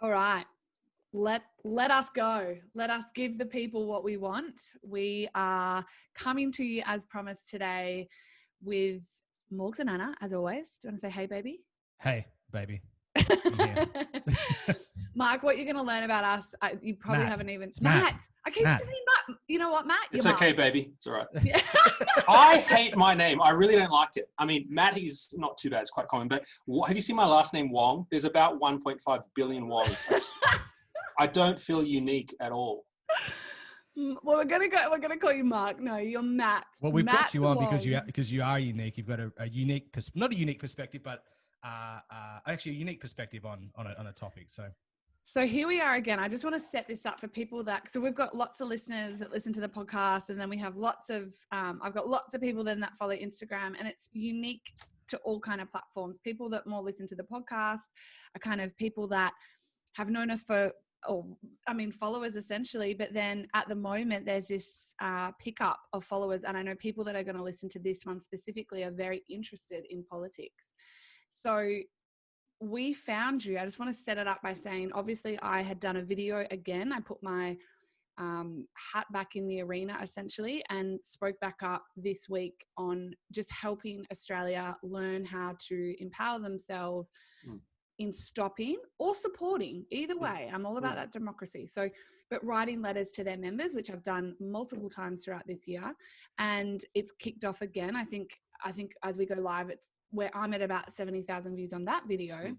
All right. Let us go. Let us give the people what we want. We are coming to you as promised today with Morgs and Anna, as always. Do you want to say hey, baby? Hey, baby. Mark, what you're going to learn about us, you probably haven't even... Matt. I keep saying Matt. You know what, Matt? It's You're okay, Mark. baby. It's all right. Yeah. I hate my name. I really don't like it. I mean, Matt is not too bad. It's quite common. But have you seen my last name, Wong? There's about 1.5 billion Wongs. I don't feel unique at all. Well, we're gonna call you Mark. No, you're Matt. Well, we've got you on Wong. because you are unique. You've got a unique, not a unique perspective, but actually a unique perspective on a topic. So here we are again. I just want to set this up for people so we've got lots of listeners that listen to the podcast, and then we have I've got lots of people then that follow Instagram, and it's unique to all kind of platforms. People that more listen to the podcast are kind of people that have known us followers essentially, but then at the moment there's this pickup of followers, and I know people that are going to listen to this one specifically are very interested in politics. So we found you. I just want to set it up by saying, obviously I had done a video again. I put my hat back in the arena essentially and spoke back up this week on just helping Australia learn how to empower themselves in stopping or supporting. Either way, I'm all about that democracy. So, but writing letters to their members, which I've done multiple times throughout this year, and it's kicked off again. I think as we go live, it's where I'm at about 70,000 views on that video.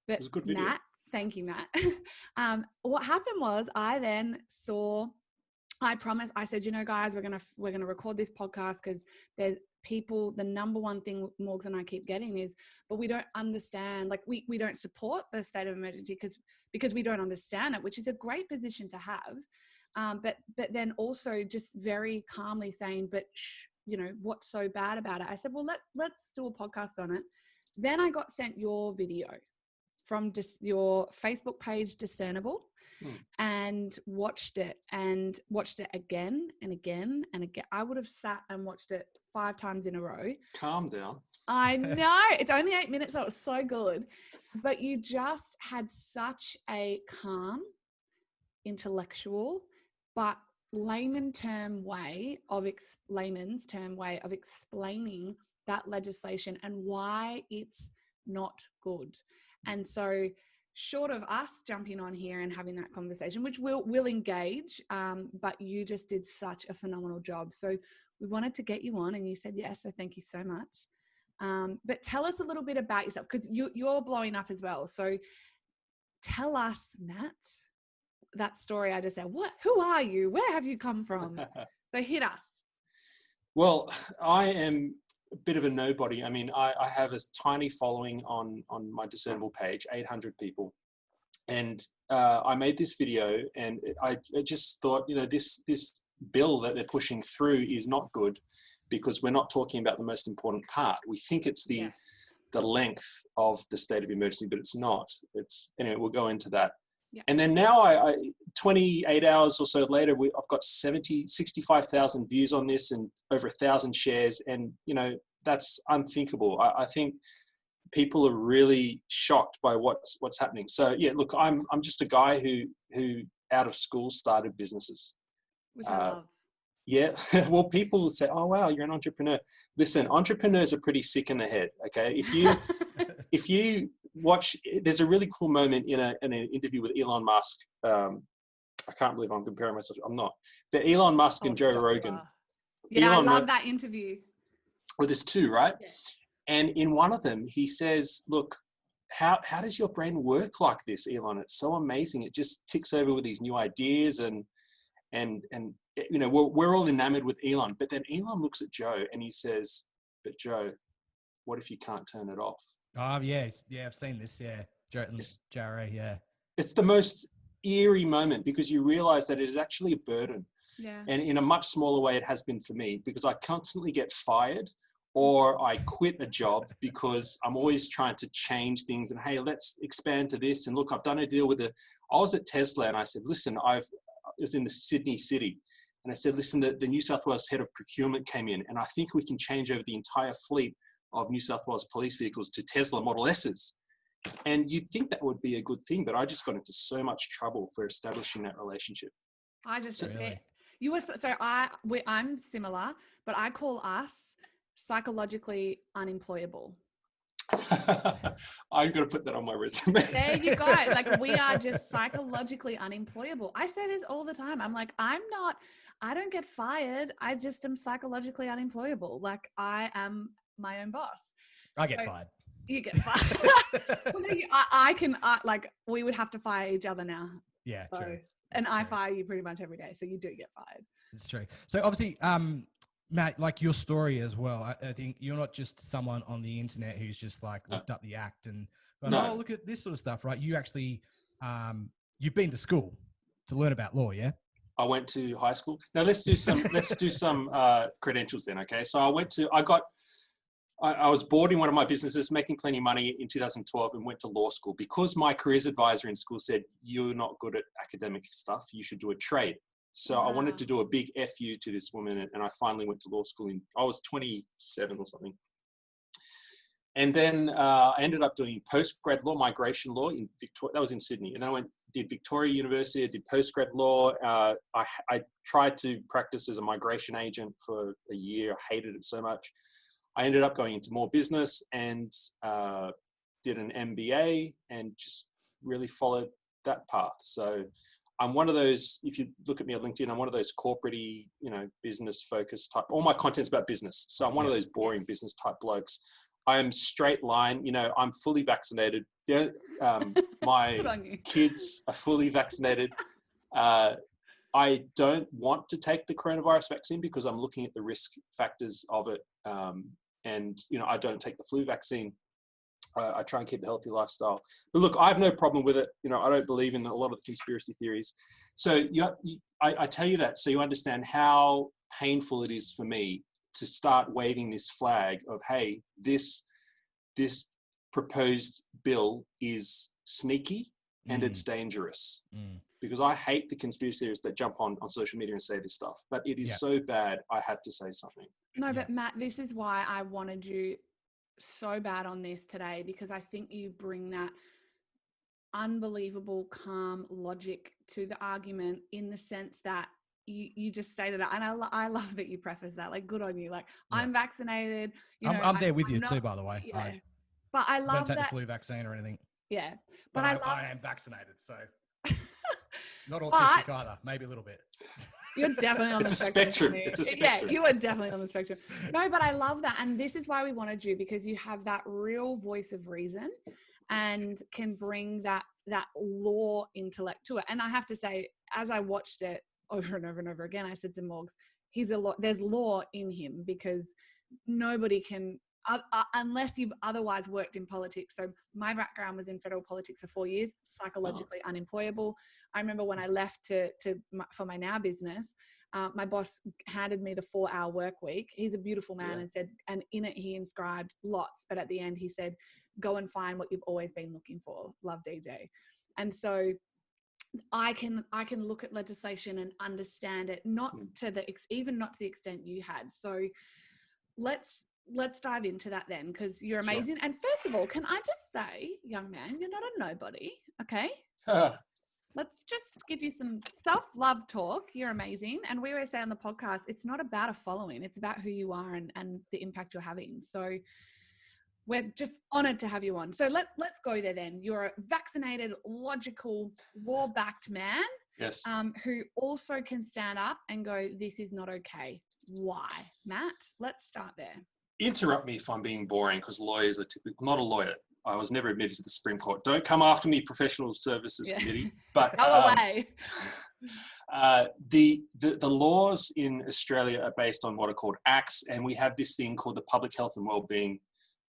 But it was a good video. Matt, thank you, Matt. What happened was I said, you know, guys, we're gonna record this podcast because there's people, the number one thing Morgs and I keep getting is, but we don't understand, like we don't support the state of emergency because we don't understand it, which is a great position to have. But then also just very calmly saying, but you know, what's so bad about it? I said, well, let's do a podcast on it. Then I got sent your video from just your Facebook page, Discernible, and watched it again and again and again. I would have sat and watched it 5 times in a row. Calm down. I know. It's only 8 minutes, so it's so good. But you just had such a calm, intellectual, but layman's term way of explaining that legislation and why it's not good. And so short of us jumping on here and having that conversation, which we'll engage, but you just did such a phenomenal job. So we wanted to get you on and you said yes, so thank you so much. But tell us a little bit about yourself, because you're blowing up as well. So tell us, Matt, that story I just said. Who are you? Where have you come from? So hit us. Well, I am a bit of a nobody. I mean, I have a tiny following on my Discernible page, 800 people. And I made this video and I just thought, you know, this bill that they're pushing through is not good because we're not talking about the most important part. We think it's the length of the state of emergency, but it's not. Anyway, we'll go into that. Yeah. And then now I 28 hours or so later, I've got 65,000 views on this and over 1,000 shares. And, you know, that's unthinkable. I think people are really shocked by what's happening. So yeah, look, I'm just a guy who out of school started businesses. Which I love. Yeah. Well, people say, oh, wow, you're an entrepreneur. Listen, entrepreneurs are pretty sick in the head. Okay. If you watch, there's a really cool moment in an interview with Elon Musk. I can't believe I'm comparing myself. I'm not. But Elon Musk and Joe Rogan. Yeah, I love that interview. Well, there's 2, right? Yeah. And in one of them, he says, look, how does your brain work like this, Elon? It's so amazing. It just ticks over with these new ideas and you know, we're all enamored with Elon. But then Elon looks at Joe and he says, but Joe, what if you can't turn it off? Oh, yeah. Yeah, I've seen this. Yeah. Jeremey, yeah. It's the most eerie moment because you realize that it is actually a burden. Yeah. And in a much smaller way, it has been for me because I constantly get fired or I quit a job because I'm always trying to change things and, hey, let's expand to this. And look, I've done a deal with I was at Tesla and I said, listen, it was in the Sydney city. And I said, listen, the New South Wales head of procurement came in and I think we can change over the entire fleet of New South Wales police vehicles to Tesla Model S's. And you'd think that would be a good thing, but I just got into so much trouble for establishing that relationship. I just Really? you were I'm similar, but I call us psychologically unemployable. I'm going to put that on my resume. There you go. Like, we are just psychologically unemployable. I say this all the time. I'm like, I don't get fired. I just am psychologically unemployable. Like, I am my own boss. I get fired. You get fired. Well, no, we would have to fire each other now. Yeah, so, true. And I fire you pretty much every day. So you do get fired. It's true. So obviously, Matt, like your story as well, I think you're not just someone on the internet who's just like looked up the act and gone, oh, look at this sort of stuff, right? You actually, you've been to school to learn about law, yeah? I went to high school. Now let's do some credentials then, okay? So I was bored in one of my businesses, making plenty of money in 2012, and went to law school because my careers advisor in school said, you're not good at academic stuff, you should do a trade. So I wanted to do a big FU to this woman, and I finally went to law school I was 27 or something. And then I ended up doing postgrad law, migration law in Victoria. That was in Sydney. And then I did Victoria University, I did postgrad law. I tried to practice as a migration agent for a year. I hated it so much. I ended up going into more business and did an MBA and just really followed that path. So I'm one of those, if you look at me on LinkedIn, I'm one of those corporate-y, business focused type, all my content's about business. So I'm one of those boring business type blokes. I am straight line, I'm fully vaccinated. Yeah, my kids are fully vaccinated. I don't want to take the coronavirus vaccine because I'm looking at the risk factors of it. And I don't take the flu vaccine. I try and keep a healthy lifestyle. But look, I have no problem with it. I don't believe in a lot of the conspiracy theories. So I tell you that so you understand how painful it is for me to start waving this flag of, hey, this proposed bill is sneaky and it's dangerous. Because I hate the conspiracy theorists that jump on social media and say this stuff. But it is so bad, I had to say something. No, but Matt, this is why I wanted you so bad on this today, because I think you bring that unbelievable calm logic to the argument, in the sense that you just stated it. And I love that you preface that, like, good on you. Like, I'm vaccinated. I'm there with you too, by the way. Yeah. But I love don't take that. the flu vaccine or anything. Yeah. But I am vaccinated, so not autistic either, maybe a little bit. You're definitely on the spectrum. It's a spectrum. Yeah, you are definitely on the spectrum. No, but I love that. And this is why we wanted you, because you have that real voice of reason and can bring that law intellect to it. And I have to say, as I watched it over and over and over again, I said to Morgs, there's law in him, because nobody can, unless you've otherwise worked in politics. So my background was in federal politics for 4 years, psychologically unemployable. I remember when I left for my now business, my boss handed me the 4-hour work week. He's a beautiful man and said, and in it he inscribed lots, but at the end he said, go and find what you've always been looking for. Love, DJ. And so I can look at legislation and understand it, even not to the extent you had. So let's dive into that then, because you're amazing. Sure. And first of all, can I just say, young man, you're not a nobody, okay? Let's just give you some self-love talk. You're amazing. And we always say on the podcast, it's not about a following. It's about who you are and the impact you're having. So we're just honored to have you on. So let's go there then. You're a vaccinated, logical, law-backed man. Yes. Who also can stand up and go, this is not okay. Why? Matt, let's start there. Interrupt me if I'm being boring, because lawyers are typically, I'm not a lawyer. I was never admitted to the Supreme Court. Don't come after me, Professional Services Committee. But go away. The laws in Australia are based on what are called acts, and we have this thing called the Public Health and Wellbeing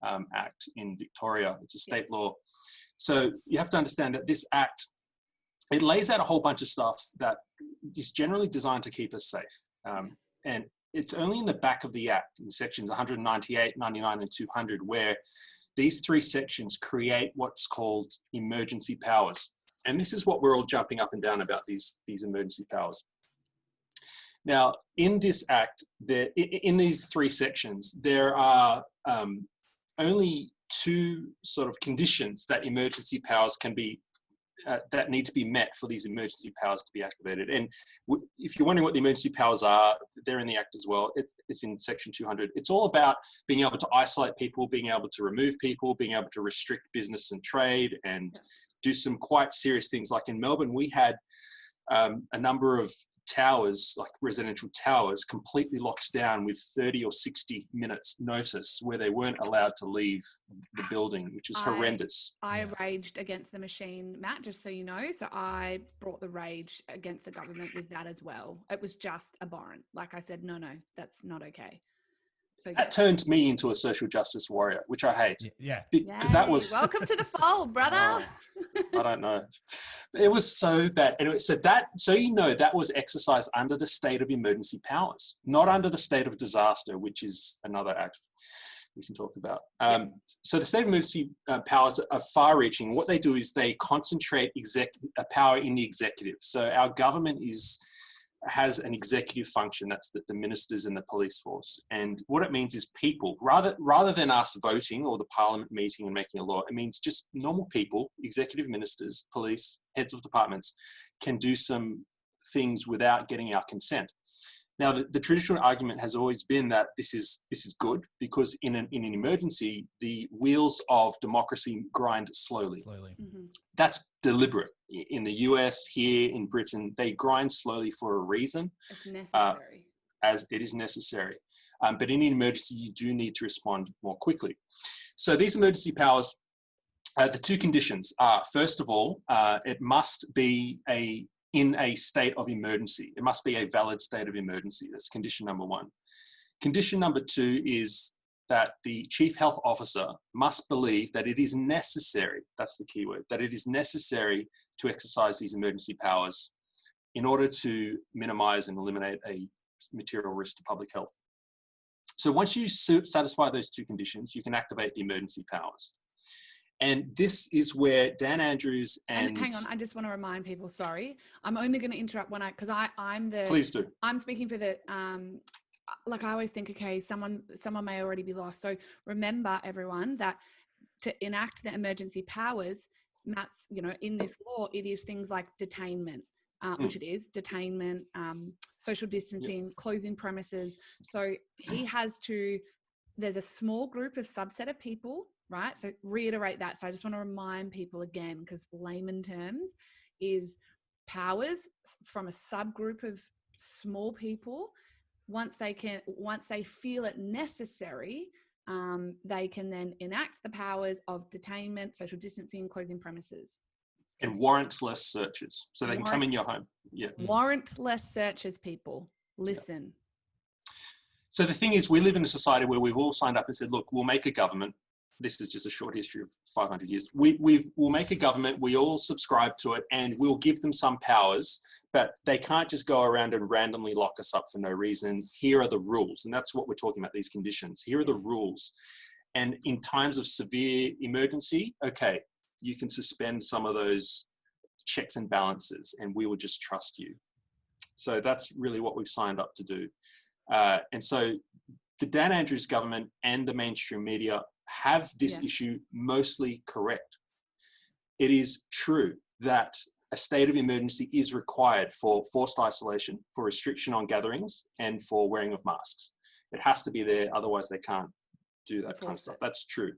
Act in Victoria. It's a state law. So you have to understand that this act, it lays out a whole bunch of stuff that is generally designed to keep us safe. And it's only in the back of the act, in sections 198, 99, and 200, where these 3 sections create what's called emergency powers. And this is what we're all jumping up and down about, these emergency powers. Now, in this act, in these 3 sections, there are only two sort of conditions that emergency powers can be that need to be met for these emergency powers to be activated. And if you're wondering what the emergency powers are, they're in the Act as well. It's in Section 200. It's all about being able to isolate people, being able to remove people, being able to restrict business and trade, and do some quite serious things. Like in Melbourne, we had a number of towers, like residential towers, completely locked down with 30 or 60 minutes notice, where they weren't allowed to leave the building, which is horrendous. I raged against the machine, Matt, just so you know. So I brought the rage against the government with that as well. It was just abhorrent. Like I said, no, that's not okay. So that turned me into a social justice warrior, which I hate. Yeah. Because that was... Welcome to the fold, brother. I don't know. It was so bad. Anyway, so that was exercised under the state of emergency powers, not under the state of disaster, which is another act we can talk about. So the state of emergency powers are far-reaching. What they do is they concentrate power in the executive. So our government has an executive function, that's the ministers and the police force. And what it means is people, rather than us voting or the parliament meeting and making a law, it means just normal people, executive ministers, police, heads of departments, can do some things without getting our consent. Now, the traditional argument has always been that this is good, because in an emergency, the wheels of democracy grind slowly. Mm-hmm. That's deliberate. In the US, here in Britain, they grind slowly for a reason. It's necessary. As it is necessary. But in an emergency, you do need to respond more quickly. So these emergency powers, the two conditions are, first of all, it must be in a state of emergency. It must be a valid state of emergency. That's condition number one. Condition number two is that the chief health officer must believe that it is necessary, that's the key word, that it is necessary to exercise these emergency powers in order to minimize and eliminate a material risk to public health. So once you satisfy those two conditions, you can activate the emergency powers. And this is where Dan Andrews and hang on, I just want to remind people, sorry, I'm only going to interrupt because I'm the... Please do. I'm speaking for the... like I always think, okay, someone may already be lost. So remember, everyone, that to enact the emergency powers, Matt's, in this law, it is things like detainment, which it is, detainment, social distancing, closing premises. So he has to, there's a small group of subset of people, right? So reiterate that. So I just want to remind people again, because layman terms is powers from a subgroup of small people. Once they feel it necessary, they can then enact the powers of detainment, social distancing, closing premises. And warrantless searches. So they can come in your home. Yeah. Warrantless searches, people. Listen. Yeah. So the thing is, we live in a society where we've all signed up and said, look, we'll make a government. This is just a short history of 500 years. We'll make a government, we all subscribe to it, and we'll give them some powers, but they can't just go around and randomly lock us up for no reason. Here are the rules. And that's what we're talking about, these conditions. Here are the rules. And in times of severe emergency, okay, you can suspend some of those checks and balances, and we will just trust you. So that's really what we've signed up to do. And so the Dan Andrews government and the mainstream media have this issue mostly correct. It is true that a state of emergency is required for forced isolation, for restriction on gatherings, and for wearing of masks. It has to be there, otherwise they can't do that kind of stuff. That's true.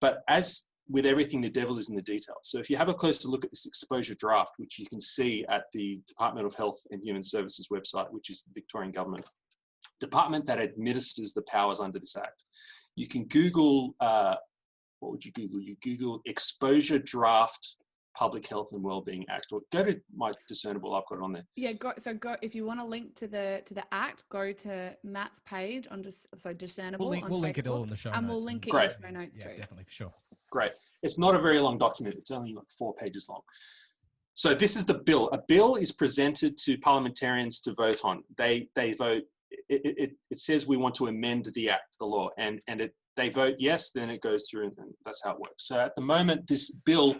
But as with everything, the devil is in the details. So if you have a closer look at this exposure draft, which you can see at the Department of Health and Human Services website, which is the Victorian government, department that administers the powers under this act, you can Google, what would you Google? You Google Exposure Draft Public Health and Wellbeing Act, or go to my discernible, I've got it on there. Yeah, go if you want to link to the act, go to Matt's page on discernible. We'll link it all in the show notes. And we'll link it in the show notes too. Yeah, definitely, for sure. Great. It's not a very long document. It's only like 4 pages long. So this is the bill. A bill is presented to parliamentarians to vote on. They vote. It says we want to amend the act, the law, and they vote yes, then it goes through, and that's how it works. So at the moment, this bill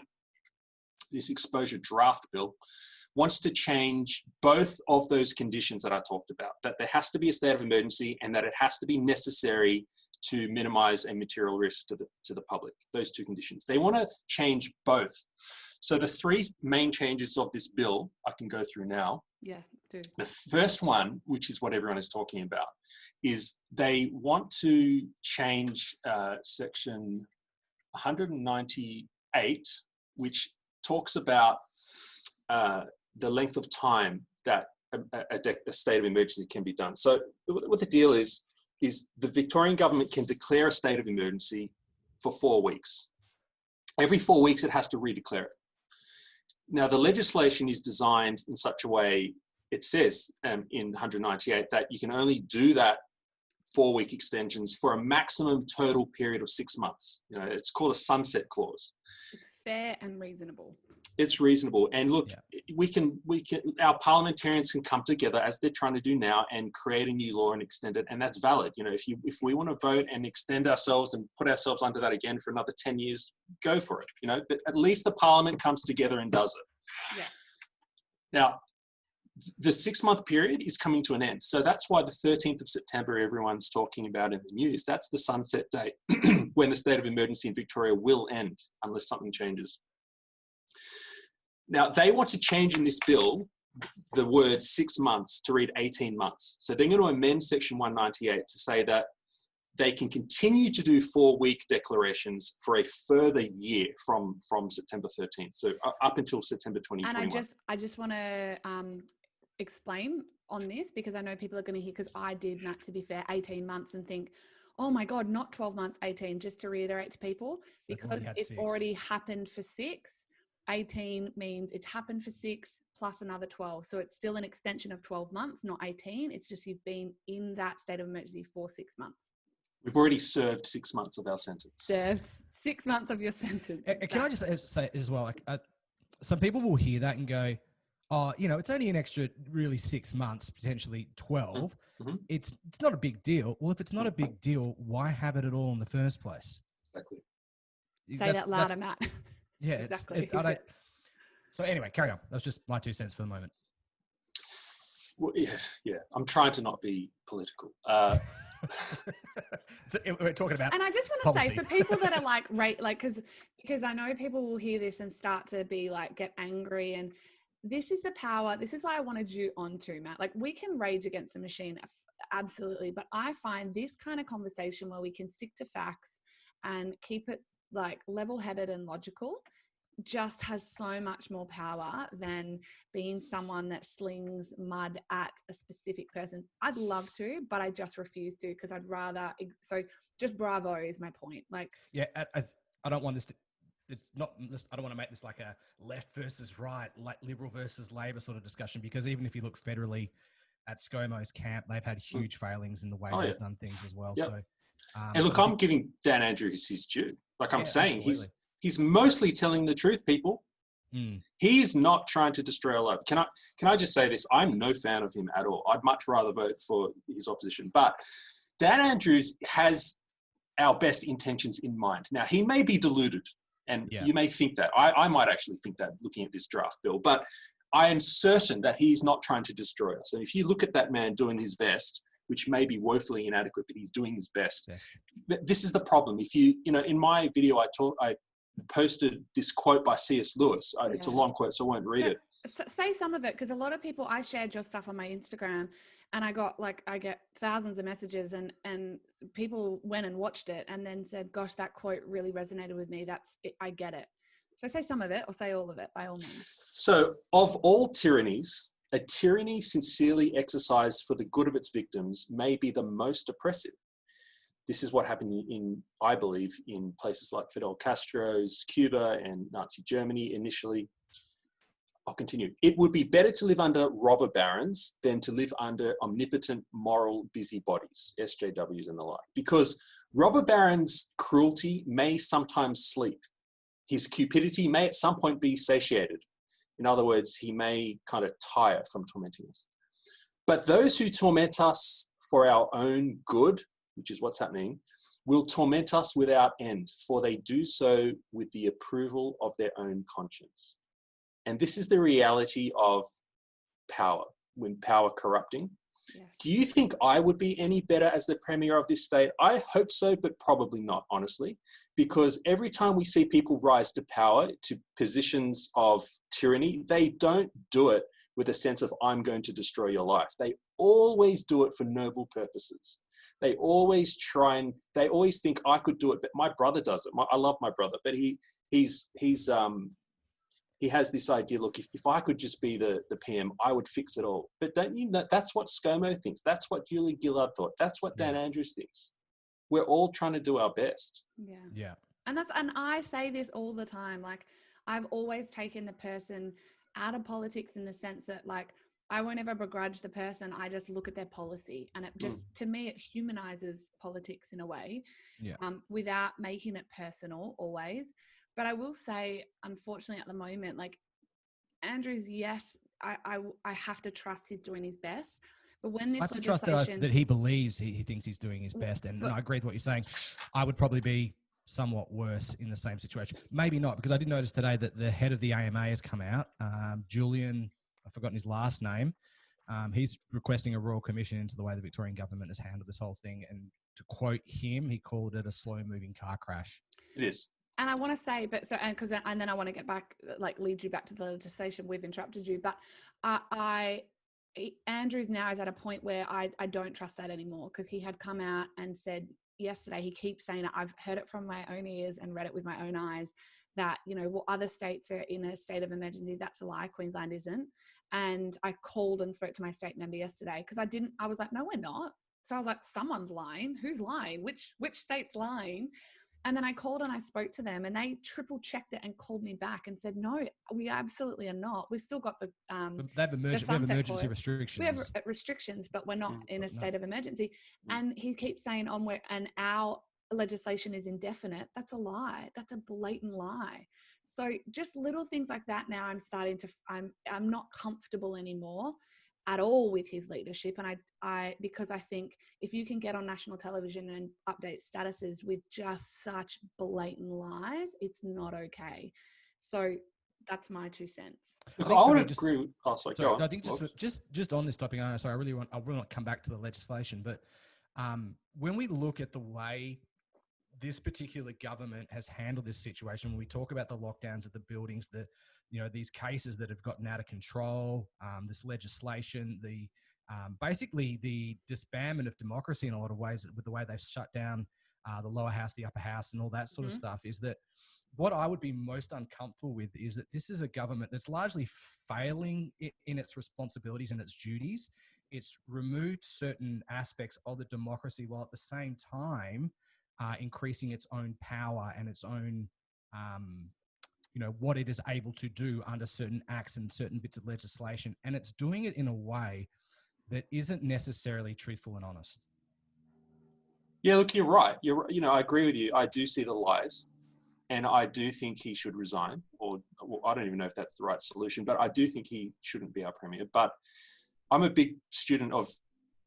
this exposure draft bill, wants to change both of those conditions that I talked about, that there has to be a state of emergency and that it has to be necessary to minimize a material risk to the public, those two conditions. They want to change both. So the three main changes of this bill, I can go through now. Yeah, do. The first one, which is what everyone is talking about, is they want to change section 198, which talks about the length of time that a state of emergency can be done. So what the deal is the Victorian government can declare a state of emergency for 4 weeks. Every 4 weeks, it has to redeclare it. Now, the legislation is designed in such a way, it says in 198 that you can only do that 4-week extensions for a maximum total period of 6 months. You know, it's called a sunset clause. It's fair and reasonable. It's reasonable. And look, we can, our parliamentarians can come together as they're trying to do now and create a new law and extend it. And that's valid. You know, if we want to vote and extend ourselves and put ourselves under that again for another 10 years, go for it. You know, but at least the parliament comes together and does it. Yeah. Now, the 6-month period is coming to an end. So that's why the 13th of September, everyone's talking about in the news. That's the sunset date when the state of emergency in Victoria will end unless something changes. Now, they want to change in this bill the word 6 months to read 18 months. So they're going to amend section 198 to say that they can continue to do 4-week declarations for a further year from September 13th. So up until September 2021. And I just want to explain on this, because I know people are going to hear, because I did, Matt, to be fair, 18 months and think, oh my God, not 12 months, 18, just to reiterate to people, because it's already happened for 6. 18 means it's happened for 6 plus another 12. So it's still an extension of 12 months, not 18. It's just you've been in that state of emergency for 6 months. We've already served 6 months of our sentence. Served 6 months of your sentence. Can I just say as well, like, some people will hear that and go, oh, you know, it's only an extra really 6 months, potentially 12. Mm-hmm. It's not a big deal. Well, if it's not a big deal, why have it at all in the first place? Exactly. Say that louder, Matt. Yeah, exactly. So anyway, carry on. That's just my 2 cents for the moment. Well, yeah. I'm trying to not be political. So we're talking about, and I just want to say, for people that are like, because I know people will hear this and start to be like, get angry, and this is the power. This is why I wanted you on too, Matt. Like, we can rage against the machine, absolutely, but I find this kind of conversation where we can stick to facts and keep it like level-headed and logical just has so much more power than being someone that slings mud at a specific person. I'd love to, but I just refuse to, because I'd rather, so just bravo is my point. Like, yeah, I don't want this to, it's not, I don't want to make this like a left versus right, like Liberal versus Labor sort of discussion, because even if you look federally at ScoMo's camp, they've had huge failings in the way they've done things as well. Yep. So, and look, I'm giving Dan Andrews his due. Like I'm saying, absolutely. He's mostly telling the truth, people. He is not trying to destroy our life. Can I just say this? I'm no fan of him at all. I'd much rather vote for his opposition. But Dan Andrews has our best intentions in mind. Now, he may be deluded, and you may think that. I might actually think that looking at this draft bill. But I am certain that he's not trying to destroy us. And if you look at that man doing his best, which may be woefully inadequate, but he's doing his best. This is the problem. If you know, in my video, I posted this quote by C.S. Lewis. It's a long quote, so I won't read it. Say some of it, because a lot of people, I shared your stuff on my Instagram, and I get thousands of messages, and people went and watched it and then said, gosh, that quote really resonated with me. That's it, I get it. So say some of it, or say all of it, by all means. So, of all tyrannies, a tyranny sincerely exercised for the good of its victims may be the most oppressive. This is what happened I believe, in places like Fidel Castro's Cuba and Nazi Germany initially. I'll continue. It would be better to live under robber barons than to live under omnipotent moral busybodies, SJWs and the like, because robber barons' cruelty may sometimes sleep. His cupidity may at some point be satiated. In other words, he may kind of tire from tormenting us. But those who torment us for our own good, which is what's happening, will torment us without end, for they do so with the approval of their own conscience. And this is the reality of power, when power corrupting. Yes. Do you think I would be any better as the premier of this state? I hope so, but probably not, honestly, because every time we see people rise to power, to positions of tyranny, they don't do it with a sense of, I'm going to destroy your life. They always do it for noble purposes. They always they always think I could do it, but my brother does it. I love my brother, but he has this idea, look, if I could just be the PM, I would fix it all. But don't you know, that's what ScoMo thinks. That's what Julie Gillard thought. That's what Dan Andrews thinks. We're all trying to do our best. Yeah. Yeah. And I say this all the time. Like, I've always taken the person out of politics in the sense that, like, I won't ever begrudge the person. I just look at their policy, and it just, to me, it humanizes politics in a way, without making it personal always. But I will say, unfortunately, at the moment, like, Andrews, yes, I have to trust he's doing his best. But when this I have to legislation... trust that he believes he thinks he's doing his best. And I agree with what you're saying. I would probably be somewhat worse in the same situation. Maybe not, because I did notice today that the head of the AMA has come out, Julian, I've forgotten his last name. He's requesting a royal commission into the way the Victorian government has handled this whole thing. And to quote him, he called it a slow-moving car crash. It is. And I want to say, and then I want to get back, like, lead you back to the legislation. We've interrupted you, but Andrews now is at a point where I don't trust that anymore, because he had come out and said yesterday, he keeps saying it, I've heard it from my own ears and read it with my own eyes, that, you know, well, other states are in a state of emergency. That's a lie. Queensland isn't. And I called and spoke to my state member yesterday, because I was like, no, we're not. So I was like, someone's lying. Who's lying? Which state's lying? And then I called and I spoke to them, and they triple checked it and called me back and said, no, we absolutely are not. We've still got They have emergency restrictions. We have restrictions, but we're not in a state of emergency. And he keeps saying and our legislation is indefinite. That's a lie. That's a blatant lie. So just little things like that. Now I'm not comfortable anymore at all with his leadership. And because I think if you can get on national television and update statuses with just such blatant lies, it's not okay. So that's my 2 cents. I would agree with, go on. I think just on this topic, I really want to come back to the legislation, but when we look at the way this particular government has handled this situation, when we talk about the lockdowns of the buildings, these cases that have gotten out of control, this legislation, basically the disbandment of democracy in a lot of ways, with the way they've shut down the lower house, the upper house, and all that sort of stuff, is that what I would be most uncomfortable with is that this is a government that's largely failing in its responsibilities and its duties. It's removed certain aspects of the democracy while at the same time increasing its own power and its own what it is able to do under certain acts and certain bits of legislation. And it's doing it in a way that isn't necessarily truthful and honest. Yeah, look, you're right. I agree with you. I do see the lies, and I do think he should resign, or I don't even know if that's the right solution, but I do think he shouldn't be our premier. But I'm a big student of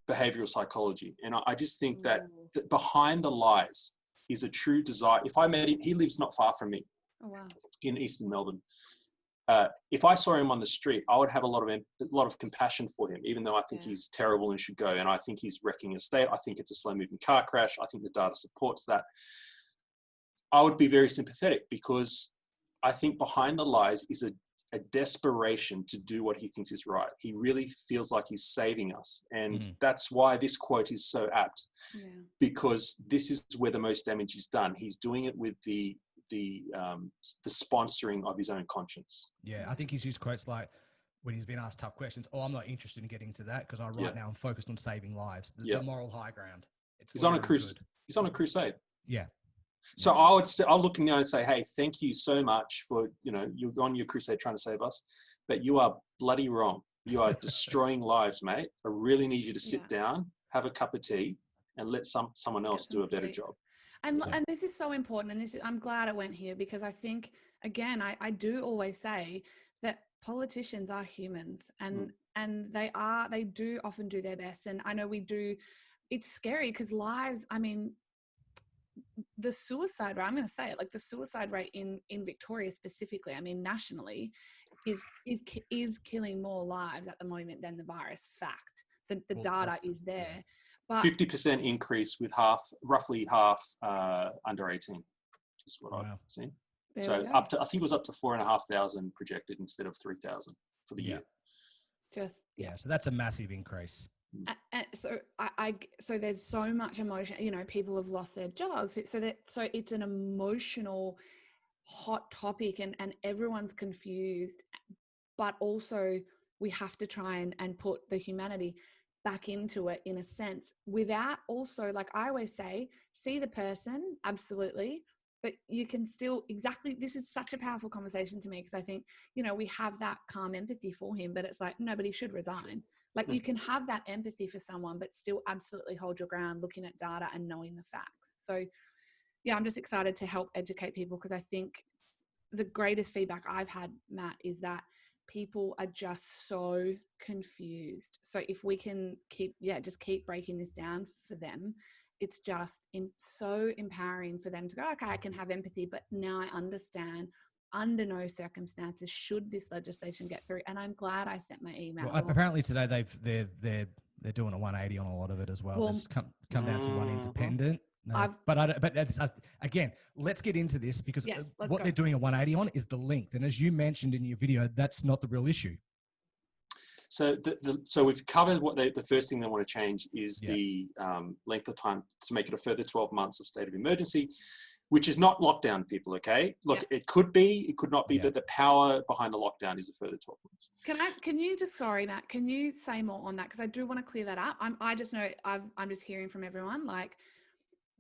behavioral psychology, and I just think that behind the lies is a true desire. If I met him, he lives not far from me. Oh, wow. In Eastern Melbourne. If I saw him on the street, I would have a lot of compassion for him, even though I think he's terrible and should go. And I think he's wrecking a state. I think it's a slow-moving car crash. I think the data supports that. I would be very sympathetic, because I think behind the lies is a desperation to do what he thinks is right. He really feels like he's saving us. And that's why this quote is so apt, because this is where the most damage is done. He's doing it with the sponsoring of his own conscience. Yeah, I think he's used quotes like, when he's been asked tough questions, I'm not interested in getting to that, because now I'm focused on saving lives. The moral high ground. He's on a crusade. He's on a crusade. Yeah. So I'll look in there and say, hey, thank you so much for, you're on your crusade trying to save us, but you are bloody wrong. You are destroying lives, mate. I really need you to sit down, have a cup of tea, and let someone else do a better job. And this is so important. And I'm glad it went here, because I think, again, I do always say that politicians are humans, and they do often do their best. And I know we do. It's scary, because lives, I mean, the suicide rate, I'm going to say it, like the suicide rate in Victoria specifically, I mean, nationally, is killing more lives at the moment than the virus. Fact. The data is there. Yeah. But 50% increase with roughly half under 18 is what I've seen. So I think it was up to 4,500 projected instead of 3,000 for the year. So that's a massive increase. So there's so much emotion. You know, people have lost their jobs. So it's an emotional, hot topic, and everyone's confused. But also, we have to try and put the humanity back into it in a sense, without also, like I always say, see the person, absolutely, but you can still this is such a powerful conversation to me, because I think, you know, we have that calm empathy for him, but it's like, nobody should resign. Like, you can have that empathy for someone, but still absolutely hold your ground, looking at data and knowing the facts. So yeah, I'm just excited to help educate people, because I think the greatest feedback I've had, Matt, is that people are just so confused. So if we can keep breaking this down for them, it's just so empowering for them to go, okay, I can have empathy, but now I understand under no circumstances should this legislation get through. And I'm glad I sent my email. Well, apparently today they're doing a 180 on a lot of it as well. There's come down to one independent. No, again, let's get into this, because what they're doing a 180 on is the length. And as you mentioned in your video, that's not the real issue. So so we've covered what the first thing they want to change is the length of time, to make it a further 12 months of state of emergency, which is not lockdown, people, okay? Look, it could be, it could not be, but the power behind the lockdown is a further 12 months. Can you just, sorry, Matt, can you say more on that? Because I do want to clear that up. I just know, I'm just hearing from everyone, like,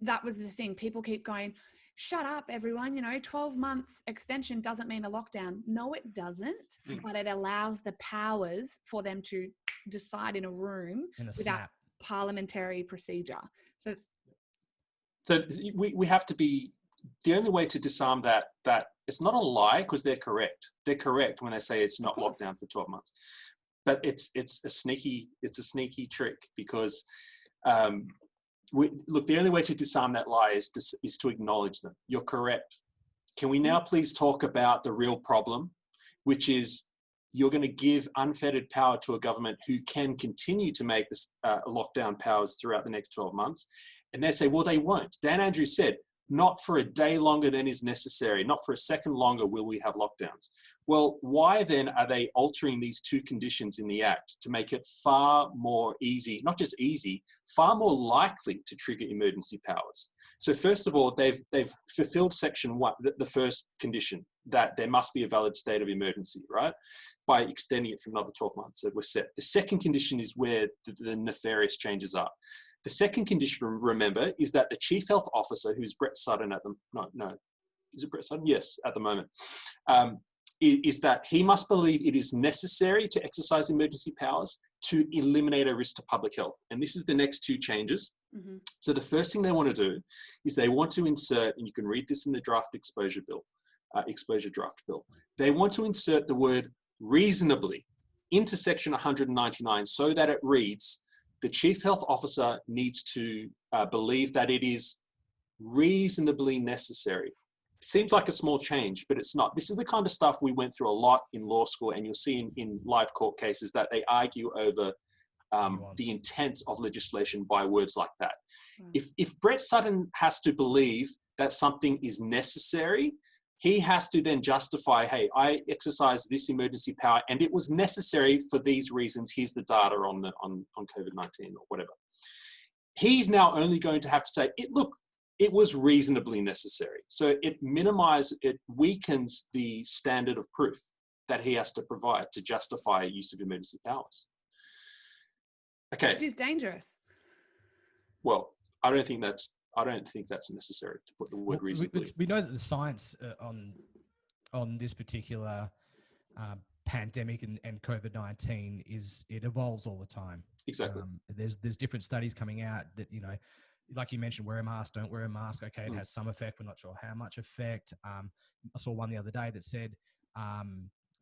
that was the thing. People keep going, shut up, everyone. You know, 12 months extension doesn't mean a lockdown. No, it doesn't. But it allows the powers for them to decide in a room without parliamentary procedure. So we have to be, the only way to disarm that it's not a lie, because they're correct. They're correct when they say it's not lockdown for 12 months. But it's a sneaky trick, because look, the only way to disarm that lie is to acknowledge them. You're correct. Can we now please talk about the real problem, which is you're going to give unfettered power to a government who can continue to make this lockdown powers throughout the next 12 months. And they say, well, they won't. Dan Andrews said, not for a day longer than is necessary, not for a second longer will we have lockdowns. Well, why then are they altering these two conditions in the Act to make it far more easy, not just easy, far more likely to trigger emergency powers? So first of all, they've fulfilled section 1, the first condition, that there must be a valid state of emergency, right? By extending it for another 12 months. So we're set. The second condition is where the nefarious changes are. The second condition, remember, is that the Chief Health Officer, who's Brett Sutton is it Brett Sutton? Yes, at the moment, is that he must believe it is necessary to exercise emergency powers to eliminate a risk to public health. And this is the next two changes. Mm-hmm. So the first thing they want to do is they want to insert, and you can read this in the draft exposure draft bill, they want to insert the word reasonably into section 199 so that it reads, the Chief Health Officer needs to believe that it is reasonably necessary. Seems like a small change, but it's not. This is the kind of stuff we went through a lot in law school, and you'll see in live court cases that they argue over the intent of legislation by words like that. If Brett Sutton has to believe that something is necessary, he has to then justify, hey, I exercised this emergency power and it was necessary for these reasons. Here's the data on COVID-19 or whatever. He's now only going to have to say, it was reasonably necessary. So it weakens the standard of proof that he has to provide to justify use of emergency powers. Okay. Which is dangerous. Well, I don't think that's necessary to put the word reasonably. We know that the science on this particular pandemic and COVID-19 it evolves all the time. Exactly. There's different studies coming out that, you know, like you mentioned, wear a mask, don't wear a mask. Okay, it has some effect. We're not sure how much effect. I saw one the other day that said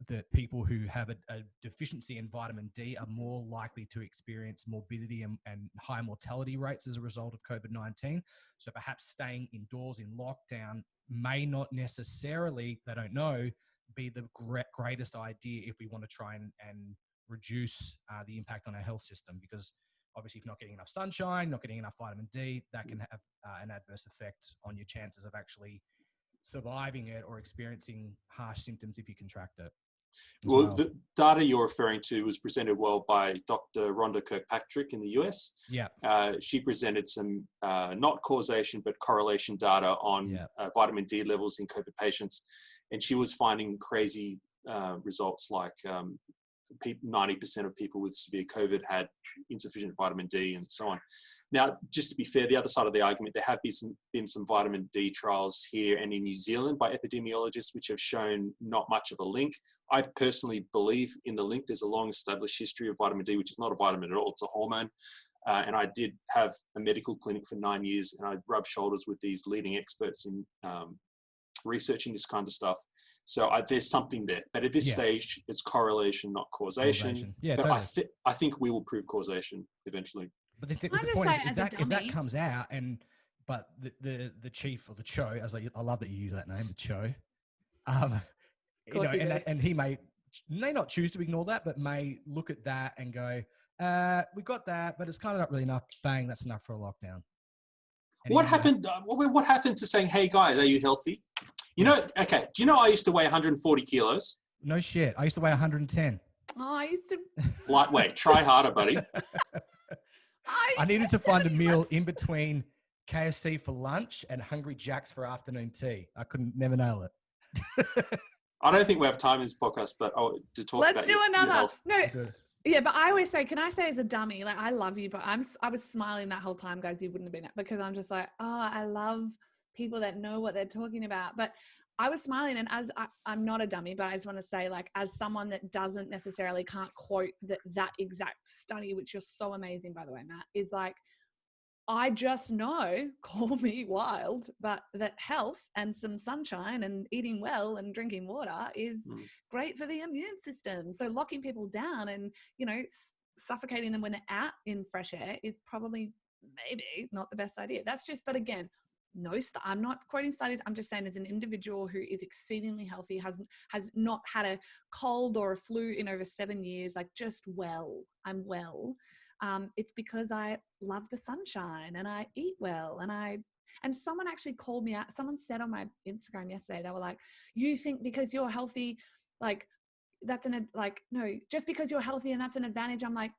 that people who have a deficiency in vitamin D are more likely to experience morbidity and high mortality rates as a result of COVID-19. So perhaps staying indoors in lockdown may not necessarily, they don't know, be the greatest idea if we want to try and reduce the impact on our health system, because obviously if you're not getting enough sunshine, not getting enough vitamin D, that can have an adverse effect on your chances of actually surviving it or experiencing harsh symptoms if you contract it. Well, the data you're referring to was presented well by Dr. Rhonda Kirkpatrick in the US. Yeah. She presented some not causation, but correlation data on vitamin D levels in COVID patients. And she was finding crazy results like 90% of people with severe COVID had insufficient vitamin D and so on. Now, just to be fair, the other side of the argument, there have been some vitamin D trials here and in New Zealand by epidemiologists, which have shown not much of a link. I personally believe in the link. There's a long established history of vitamin D, which is not a vitamin at all, it's a hormone. And I did have a medical clinic for 9 years, and I rubbed shoulders with these leading experts in researching this kind of stuff. So there's something there. But at this stage, it's correlation, not causation. Yeah, but totally. I think we will prove causation eventually. But the point is, if that comes out, but the chief or the cho, as I love that you use that name, the cho, and he may not choose to ignore that, but may look at that and go, we got that, but it's kind of not really enough. Bang, that's enough for a lockdown. And what happened to saying, hey guys, are you healthy? You know, okay, do you know I used to weigh 140 kilos? No shit. I used to weigh 110. Oh, I used to... Lightweight. Try harder, buddy. I needed to find a meal in between KFC for lunch and Hungry Jack's for afternoon tea. I never nail it. I don't think we have time in this podcast, but to talk about your health. No, yeah, but I always say, can I say as a dummy, like, I love you, but I was smiling that whole time, guys. You wouldn't have been, because I'm just like, oh, I love people that know what they're talking about. But I was smiling, and as I'm not a dummy, but I just want to say, like, as someone that can't quote that exact study, which you're so amazing, by the way, Matt, is like, I just know, call me wild, but that health and some sunshine and eating well and drinking water is great for the immune system. So locking people down and, suffocating them when they're out in fresh air is probably maybe not the best idea. That's just, but again, I'm not quoting studies. I'm just saying, as an individual who is exceedingly healthy, has not had a cold or a flu in over 7 years, like I'm well. It's because I love the sunshine and I eat well, and someone actually called me out. Someone said on my Instagram yesterday, they were like, you think because you're healthy, like that's no, just because you're healthy and that's an advantage. I'm like,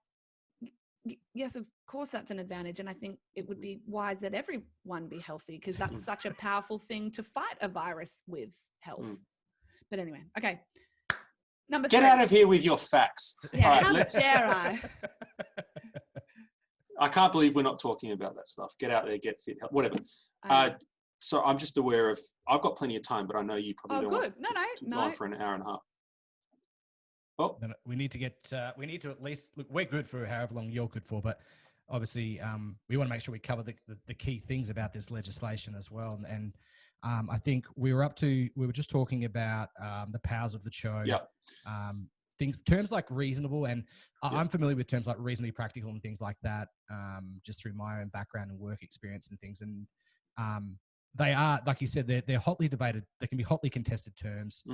yes, of course that's an advantage. And I think it would be wise that everyone be healthy, because that's such a powerful thing to fight a virus with, health. But anyway, okay. Number 3. Get out of here with your facts. Yeah, all right, how dare I? I can't believe we're not talking about that stuff. Get out there, get fit, whatever. So I'm just aware of, I've got plenty of time, but I know you probably don't want to go on for an hour and a half. Oh, no, we need to at least, look, we're good for however long you're good for, but obviously we want to make sure we cover the key things about this legislation as well. And I think we were just talking about the powers of the cho. Yeah. Terms like reasonable, and I'm familiar with terms like reasonably practical and things like that, just through my own background and work experience and things. And they are, like you said, they're hotly debated. They can be hotly contested terms.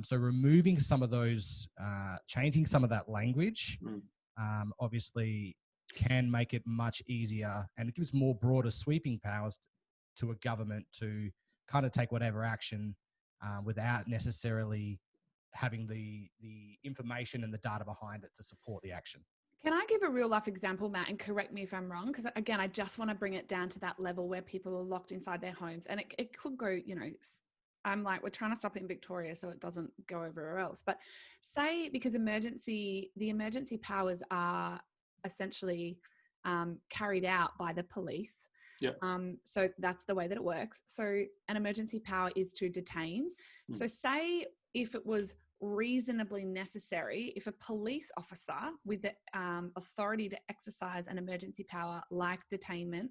So removing some of those, changing some of that language, obviously can make it much easier, and it gives more broader sweeping powers to a government to kind of take whatever action without necessarily having the information and the data behind it to support the action. Can I give a real life example, Matt, and correct me if I'm wrong? Because again, I just want to bring it down to that level where people are locked inside their homes, and it could go, I'm like, we're trying to stop it in Victoria so it doesn't go everywhere else. But say, because the emergency powers are essentially carried out by the police. Yep. So that's the way that it works. So an emergency power is to detain. So say if it was reasonably necessary, if a police officer with the authority to exercise an emergency power like detainment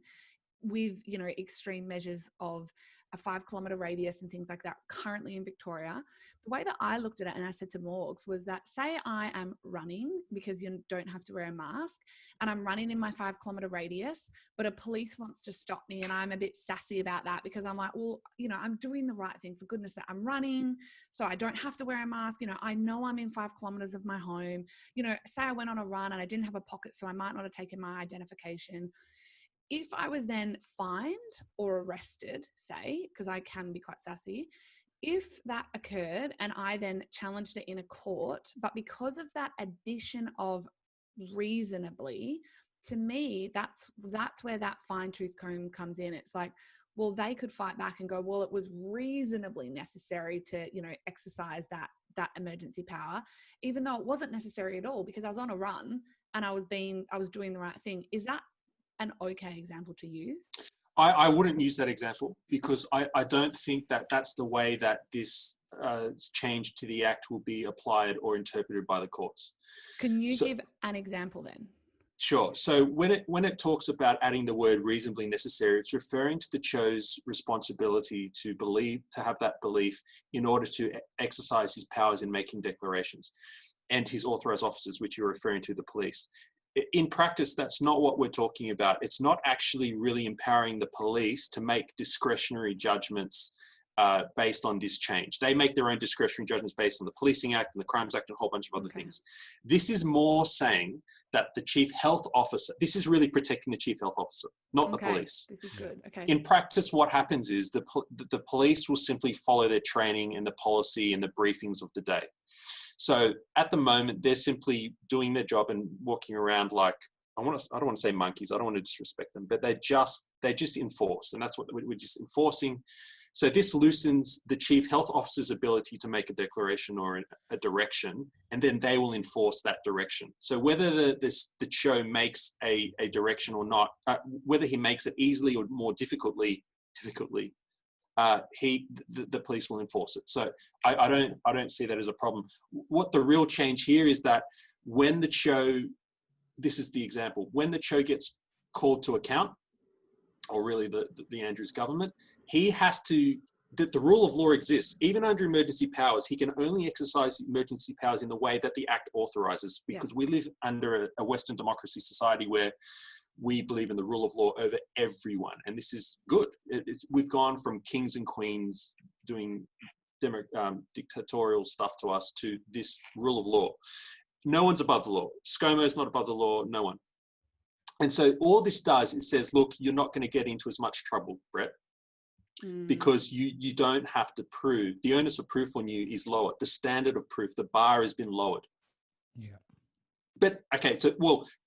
with, you know, extreme measures of a 5 kilometre radius and things like that currently in Victoria, the way that I looked at it and I said to Morgs was that, say I am running, because you don't have to wear a mask, and I'm running in my 5 kilometre radius, but a police wants to stop me and I'm a bit sassy about that because I'm like, well, you know, I'm doing the right thing, for goodness sake, I'm running, so I don't have to wear a mask. You know, I know I'm in 5 kilometres of my home. You know, say I went on a run and I didn't have a pocket, so I might not have taken my identification. If I was then fined or arrested, say, because I can be quite sassy, if that occurred and I then challenged it in a court, but because of that addition of reasonably, to me, that's where that fine-tooth comb comes in. It's like, well, they could fight back and go, well, it was reasonably necessary to, you know, exercise that emergency power, even though it wasn't necessary at all, because I was on a run and I was doing the right thing. Is that an okay example to use? I wouldn't use that example, because I don't think that that's the way that this change to the Act will be applied or interpreted by the courts. Can you give an example then? Sure. So when it talks about adding the word reasonably necessary, it's referring to the Cho's responsibility to have that belief in order to exercise his powers in making declarations, and his authorized officers, which you're referring to, the police. In practice, that's not what we're talking about. It's not actually really empowering the police to make discretionary judgments based on this change. They make their own discretionary judgments based on the Policing Act and the Crimes Act and a whole bunch of other things. This is more saying that the Chief Health Officer, this is really protecting the Chief Health Officer, not the police. This is good. Okay. In practice, what happens is the police will simply follow their training and the policy and the briefings of the day. So at the moment, they're simply doing their job and walking around like, I don't want to say monkeys, I don't want to disrespect them, but they just enforce, and that's what we're just enforcing. So this loosens the Chief Health Officer's ability to make a declaration or a direction, and then they will enforce that direction. So whether the Cho makes a direction or not, whether he makes it easily or more difficultly, the police will enforce it. So I don't see that as a problem. What the real change here is that when the Cho, this is the example, when the Cho gets called to account, or really the Andrews government, he has to, the rule of law exists. Even under emergency powers, he can only exercise emergency powers in the way that the Act authorizes, because we live under a Western democracy society where we believe in the rule of law over everyone. And this is good. We've gone from kings and queens doing dictatorial stuff to us to this rule of law. No one's above the law. ScoMo's not above the law, no one. And so all this does, it says, look, you're not going to get into as much trouble, Brett, because you don't have to prove. The onus of proof on you is lower. The standard of proof, the bar has been lowered. Yeah. But okay, so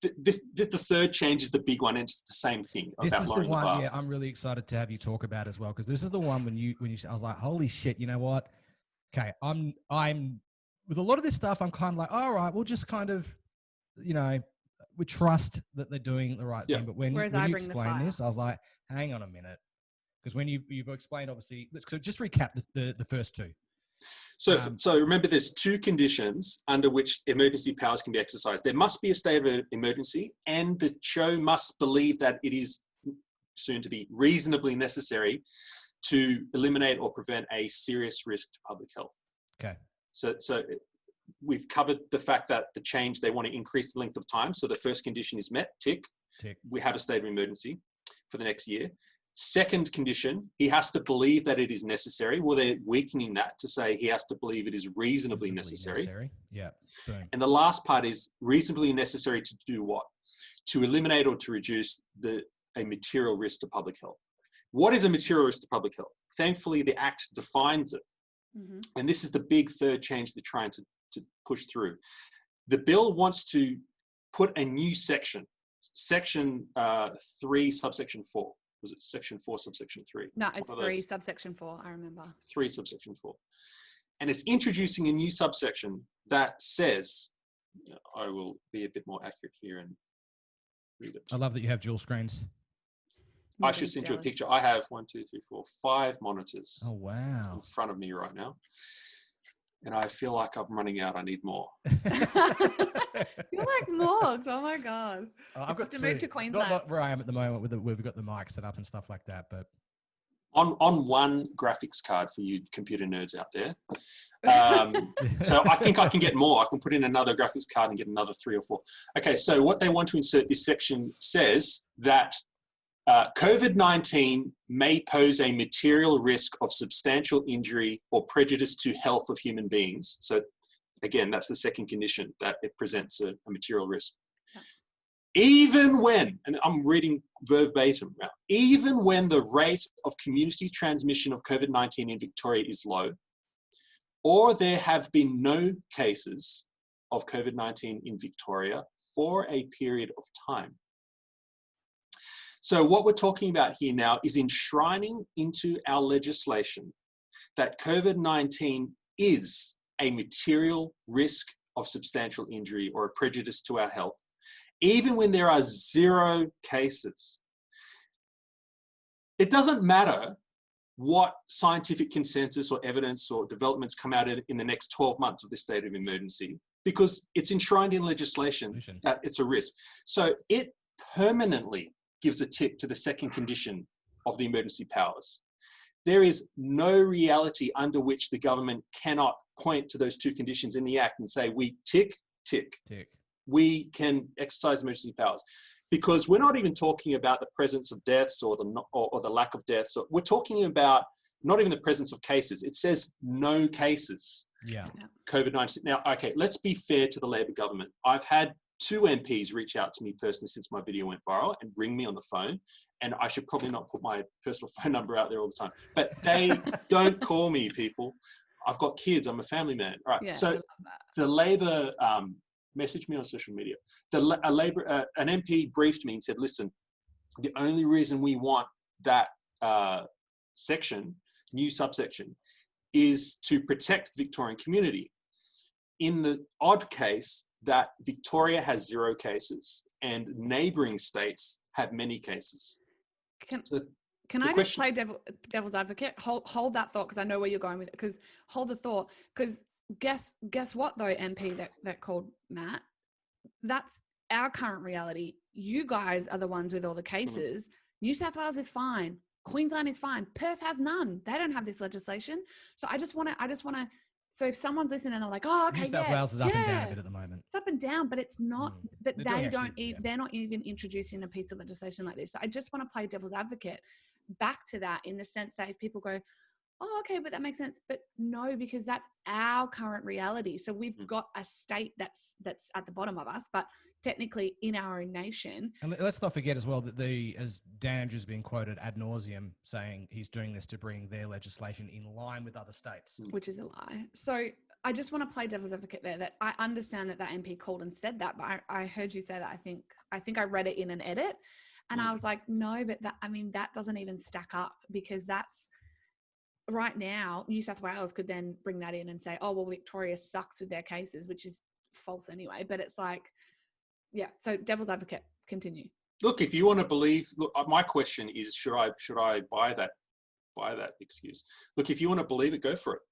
the third change is the big one, and it's the same thing. This is the one, yeah, I'm really excited to have you talk about as well, because this is the one when you I was like, holy shit, you know what? Okay, I'm with a lot of this stuff, I'm kind of like, all right, we'll just kind of, you know, we trust that they're doing the right thing. But when you explain this, I was like, hang on a minute, because when you've explained, obviously, so just recap the first two. So remember, there's two conditions under which emergency powers can be exercised. There must be a state of emergency, and the Cho must believe that it is soon to be reasonably necessary to eliminate or prevent a serious risk to public health. Okay. So we've covered the fact that the change, they want to increase the length of time. So the first condition is met, tick. We have a state of emergency for the next year. Second condition, he has to believe that it is necessary. Well, they're weakening that to say he has to believe it is reasonably necessary. Yeah. Boom. And the last part is reasonably necessary to do what? To eliminate or to reduce a material risk to public health. What is a material risk to public health? Thankfully, the Act defines it. Mm-hmm. And this is the big third change they're trying to push through. The bill wants to put a new section 3, subsection 4. Was it section 4, subsection 3? No, it's 3, subsection 4. I remember. 3, subsection 4. And it's introducing a new subsection that says, I will be a bit more accurate here and read it. I love that you have dual screens. I should send you a picture. I have 5 monitors. Oh, wow. In front of me right now. and I feel like I'm running out. I need more. You're like Morgs. Oh my God. I've got to move to Queensland. Not where I am at the moment we've got the mic set up and stuff like that, but on one graphics card for you computer nerds out there. So I think I can get more. I can put in another graphics card and get another 3 or 4. Okay, so what they want to insert, this section says that COVID-19 may pose a material risk of substantial injury or prejudice to health of human beings. So again, that's the second condition, that it presents a material risk. Yeah. Even when, and I'm reading verbatim now, even when the rate of community transmission of COVID-19 in Victoria is low, or there have been no cases of COVID-19 in Victoria for a period of time. So what we're talking about here now is enshrining into our legislation that COVID-19 is a material risk of substantial injury or a prejudice to our health, even when there are 0 cases. It doesn't matter what scientific consensus or evidence or developments come out in the next 12 months of this state of emergency, because it's enshrined in legislation that it's a risk. So it permanently gives a tick to the second condition of the emergency powers. There is no reality under which the government cannot point to those 2 conditions in the Act and say, we tick. We can exercise emergency powers. Because we're not even talking about the presence of deaths or the lack of deaths. We're talking about not even the presence of cases. It says no cases. Yeah. COVID-19. Now, okay, let's be fair to the Labor government. I've had 2 MPs reach out to me personally since my video went viral and ring me on the phone. And I should probably not put my personal phone number out there all the time. But they don't call me, people. I've got kids. I'm a family man. All right. Yeah, so the Labor messaged me on social media. An MP briefed me and said, listen, the only reason we want that section, new subsection, is to protect the Victorian community. In the odd case that Victoria has 0 cases and neighbouring states have many cases. Can I just play devil's advocate? Hold that thought, because I know where you're going with it. Because hold the thought. Because guess what though, MP that called Matt? That's our current reality. You guys are the ones with all the cases. New South Wales is fine. Queensland is fine. Perth has none. They don't have this legislation. So I just want to. So if someone's listening and they're like, oh, okay, New South Wales is up and down a bit at the moment. It's up and down, but it's not. But they're not even introducing a piece of legislation like this. So I just want to play devil's advocate back to that, in the sense that if people go, oh, okay, but that makes sense. But no, because that's our current reality. So we've got a state that's at the bottom of us, but technically in our own nation. And let's not forget as well that as Dan Andrews been quoted ad nauseum saying he's doing this to bring their legislation in line with other states. Which is a lie. So I just want to play devil's advocate there, that I understand that MP called and said that, but I heard you say that. I think I read it in an edit, and I was like, no, but that doesn't even stack up, because that's, right now, New South Wales could then bring that in and say, oh, well, Victoria sucks with their cases, which is false anyway. But it's like, yeah. So devil's advocate, continue. Look, if you want to believe, my question is, should I buy that excuse? Look, if you want to believe it, go for it.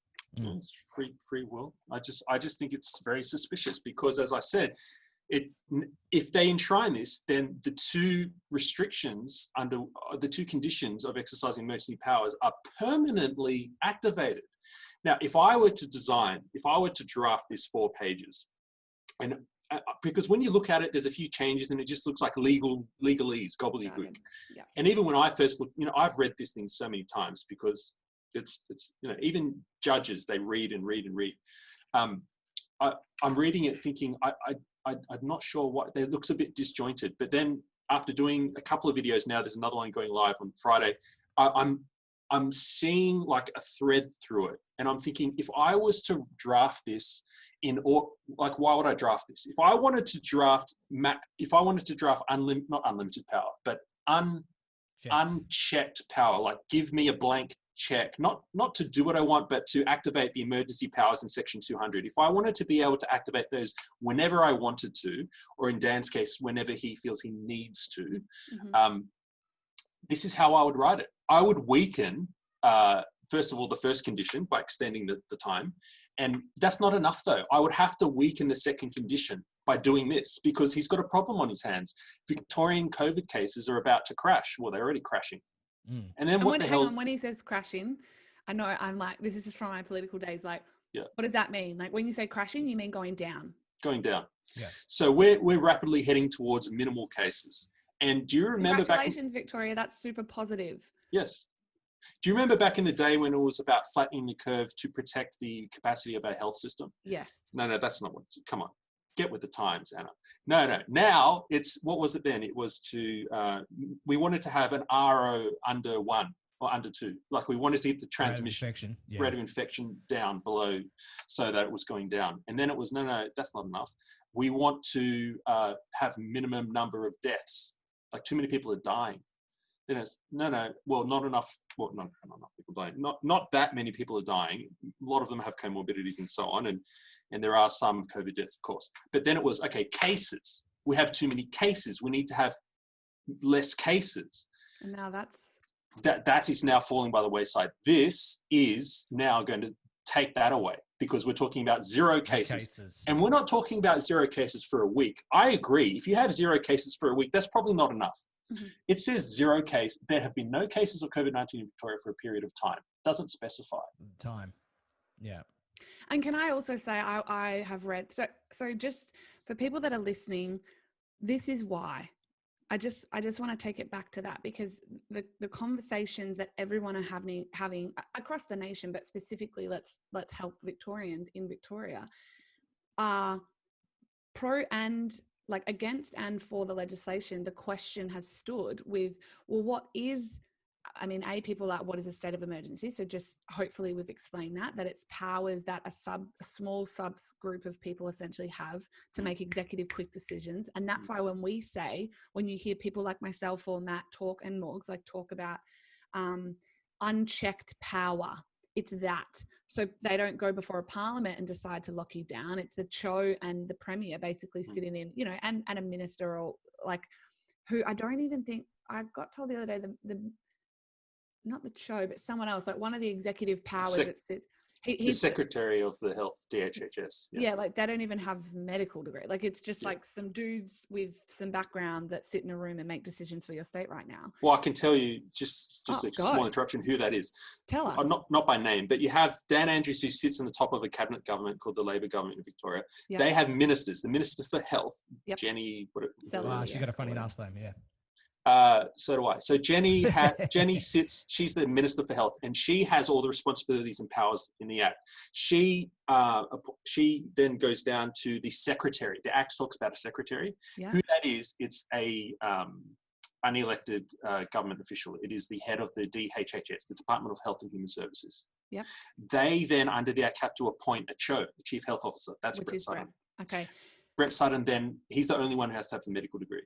It's free will. I just think it's very suspicious, because, as I said, if they enshrine this, then the 2 restrictions under the 2 conditions of exercising emergency powers are permanently activated. Now, if I were to draft this 4 pages, and because when you look at it, there's a few changes and it just looks like legalese, gobbledygook. Yeah. And even when I first looked, I've read this thing so many times, because it's even judges, they read and read and read. I'm reading it thinking, I'm not sure it looks a bit disjointed. But then after doing a couple of videos now, there's another one going live on Friday, I'm seeing like a thread through it. And I'm thinking, if I was to draft this why would I draft this? If I wanted to draft not unlimited power, but unchecked power, like give me a blank check, not to do what I want, but to activate the emergency powers in Section 200. If I wanted to be able to activate those whenever I wanted to, or in Dan's case, whenever he feels he needs to, this is how I would write it. I would weaken first of all, the first condition by extending the time. And that's not enough though. I would have to weaken the second condition by doing this because he's got a problem on his hands. Victorian COVID cases are about to crash. Well, they're already crashing. And then hang on, when he says crashing, I know I'm like, this is just from my political days. Like, what does that mean? Like when you say crashing, you mean going down? Going down. Yeah. So we're rapidly heading towards minimal cases. And do you remember Congratulations, Victoria. That's super positive. Yes. Do you remember back in the day when it was about flattening the curve to protect the capacity of our health system? Yes. No, that's not what it's, come on. Get with the times, Anna. No. Now it's, what was it then? It was we wanted to have an RO under 1 or under 2. Like we wanted to get the transmission rate of infection down below so that it was going down. And then it was, no, that's not enough. We want to have minimum number of deaths. Like too many people are dying. Then it's, well, not enough. Well, not enough people dying. Not that many people are dying. A lot of them have comorbidities and so on. And there are some COVID deaths, of course. But then it was, okay, cases. We have too many cases. We need to have less cases. And now that is now falling by the wayside. This is now going to take that away because we're talking about 0 cases. And we're not talking about 0 cases for a week. I agree. If you have 0 cases for a week, that's probably not enough. Mm-hmm. It says 0 case. There have been no cases of COVID-19 in Victoria for a period of time. Doesn't specify. Time. Yeah. And can I also say, I have read, so just for people that are listening, this is why. I just want to take it back to that because the conversations that everyone are having across the nation, but specifically let's help Victorians in Victoria, are pro and like against and for the legislation. The question has stood with, well, what is, I mean, people are, what is a state of emergency? So just hopefully we've explained that it's powers that a small subgroup of people essentially have to make executive quick decisions. And that's why when you hear people like myself or Matt talk and Morgs talk about unchecked power, it's that. So they don't go before a parliament and decide to lock you down. It's the Cho and the Premier basically sitting in, and a minister or who I don't even think, I got told the other day, not the Cho, but someone else, like one of the executive powers that sits. The Secretary of the Health, DHHS. Yeah, they don't even have medical degree. It's just some dudes with some background that sit in a room and make decisions for your state right now. Well, I can tell you, just a small interruption, who that is. Tell us. Not by name, but you have Dan Andrews, who sits on the top of a cabinet government called the Labor government in Victoria. Yep. They have ministers. The Minister for Health, Jenny. She's got a funny last name, yeah. So do I. So Jenny sits, she's the Minister for Health, and she has all the responsibilities and powers in the Act. She then goes down to the Secretary. The Act talks about a Secretary. Yeah. Who that is, it's a unelected government official. It is the head of the DHHS, the Department of Health and Human Services. Yep. They then, under the Act, have to appoint a CHO, the Chief Health Officer. That's Brett Sutton. Okay. Brett Sutton, then, he's the only one who has to have the medical degree.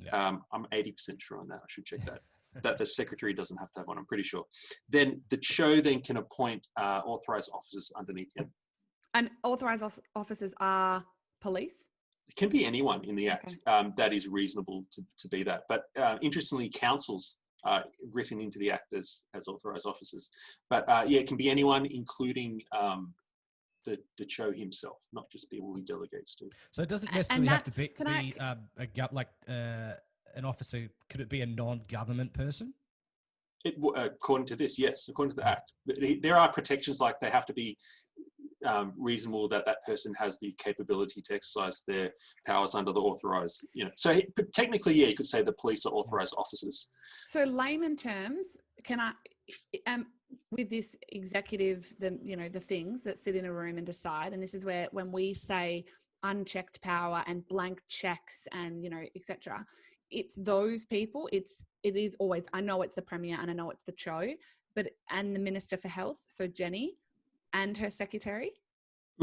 Yeah. I'm 80% sure on that. I should check that. That the secretary doesn't have to have one, I'm pretty sure. Then the CHO then can appoint authorised officers underneath him. And authorised officers are police? It can be anyone in the Act that is reasonable to be that. But interestingly, councils are written into the Act as authorised officers. But it can be anyone, including the CHO himself, not just people he delegates to. So it doesn't necessarily have to be an officer. Could it be a non-government person? According to this, yes. According to the Act, there are protections, like they have to be reasonable, that person has the capability to exercise their powers under the authorised. So technically, you could say the police are authorised officers. So layman terms, can I? With this executive, the things that sit in a room and decide, and this is where when we say unchecked power and blank checks and etc., it's those people. It is always, I know it's the Premier and I know it's the CHO, and the Minister for Health, so Jenny, and her secretary.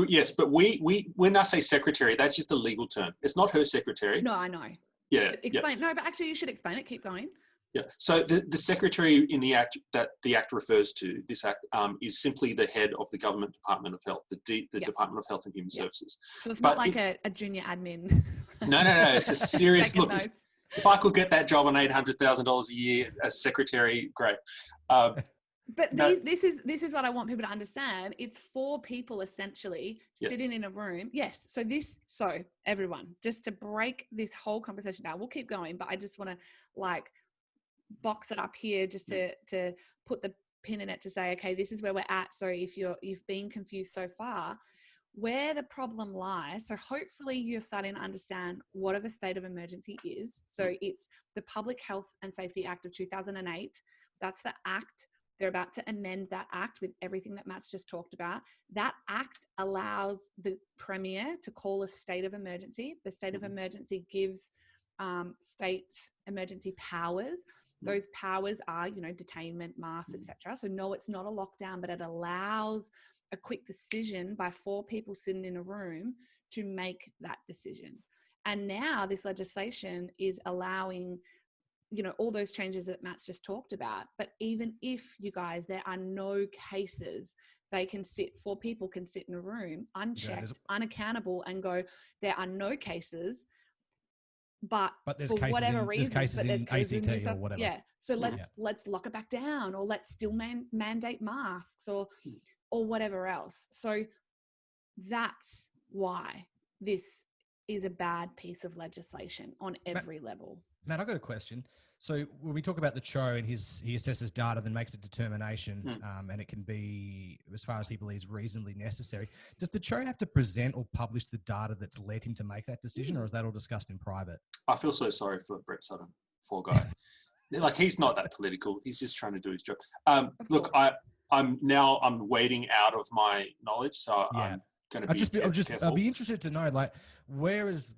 Yes, but we when I say secretary, that's just a legal term. It's not her secretary. No, I know. Yeah. Explain. Yeah. No, but actually, you should explain it. Keep going. Yeah. So the secretary in the Act, that the Act refers to, this Act, is simply the head of the Government Department of Health, the Department of Health and Human Services. So it's not like a junior admin. No. It's a serious look. If I could get that job on $800,000 a year as secretary, great. But this is what I want people to understand. It's 4 people essentially sitting in a room. Yes. So everyone, just to break this whole conversation down, we'll keep going, but I just want to like box it up here just to put the pin in it to say, okay, this is where we're at. So if you've been confused so far, where the problem lies. So hopefully you're starting to understand what a state of emergency is. So it's the Public Health and Safety Act of 2008. That's the act. They're about to amend that act with everything that Matt's just talked about. That act allows the Premier to call a state of emergency. The state of emergency gives state emergency powers. Those powers are, detainment, masks, etc. So no, it's not a lockdown, but it allows a quick decision by 4 people sitting in a room to make that decision. And now this legislation is allowing, all those changes that Matt's just talked about. But even if, you guys, there are no cases, they can 4 people can sit in a room unchecked, unaccountable, and go, there are no cases. But there's for cases whatever in, reason, there's cases in ACT or whatever. Yeah. So let's lock it back down, or let's still mandate masks, or whatever else. So that's why this is a bad piece of legislation on every level. Matt, I've got a question. So when we talk about the Cho and he assesses data, then makes a determination, and it can be, as far as he believes, reasonably necessary. Does the Cho have to present or publish the data that's led him to make that decision, or is that all discussed in private? I feel so sorry for Brett Sutton, poor guy. Like, he's not that political. He's just trying to do his job. Look, I'm wading out of my knowledge, so I'm going to be I'd be interested to know, like, where is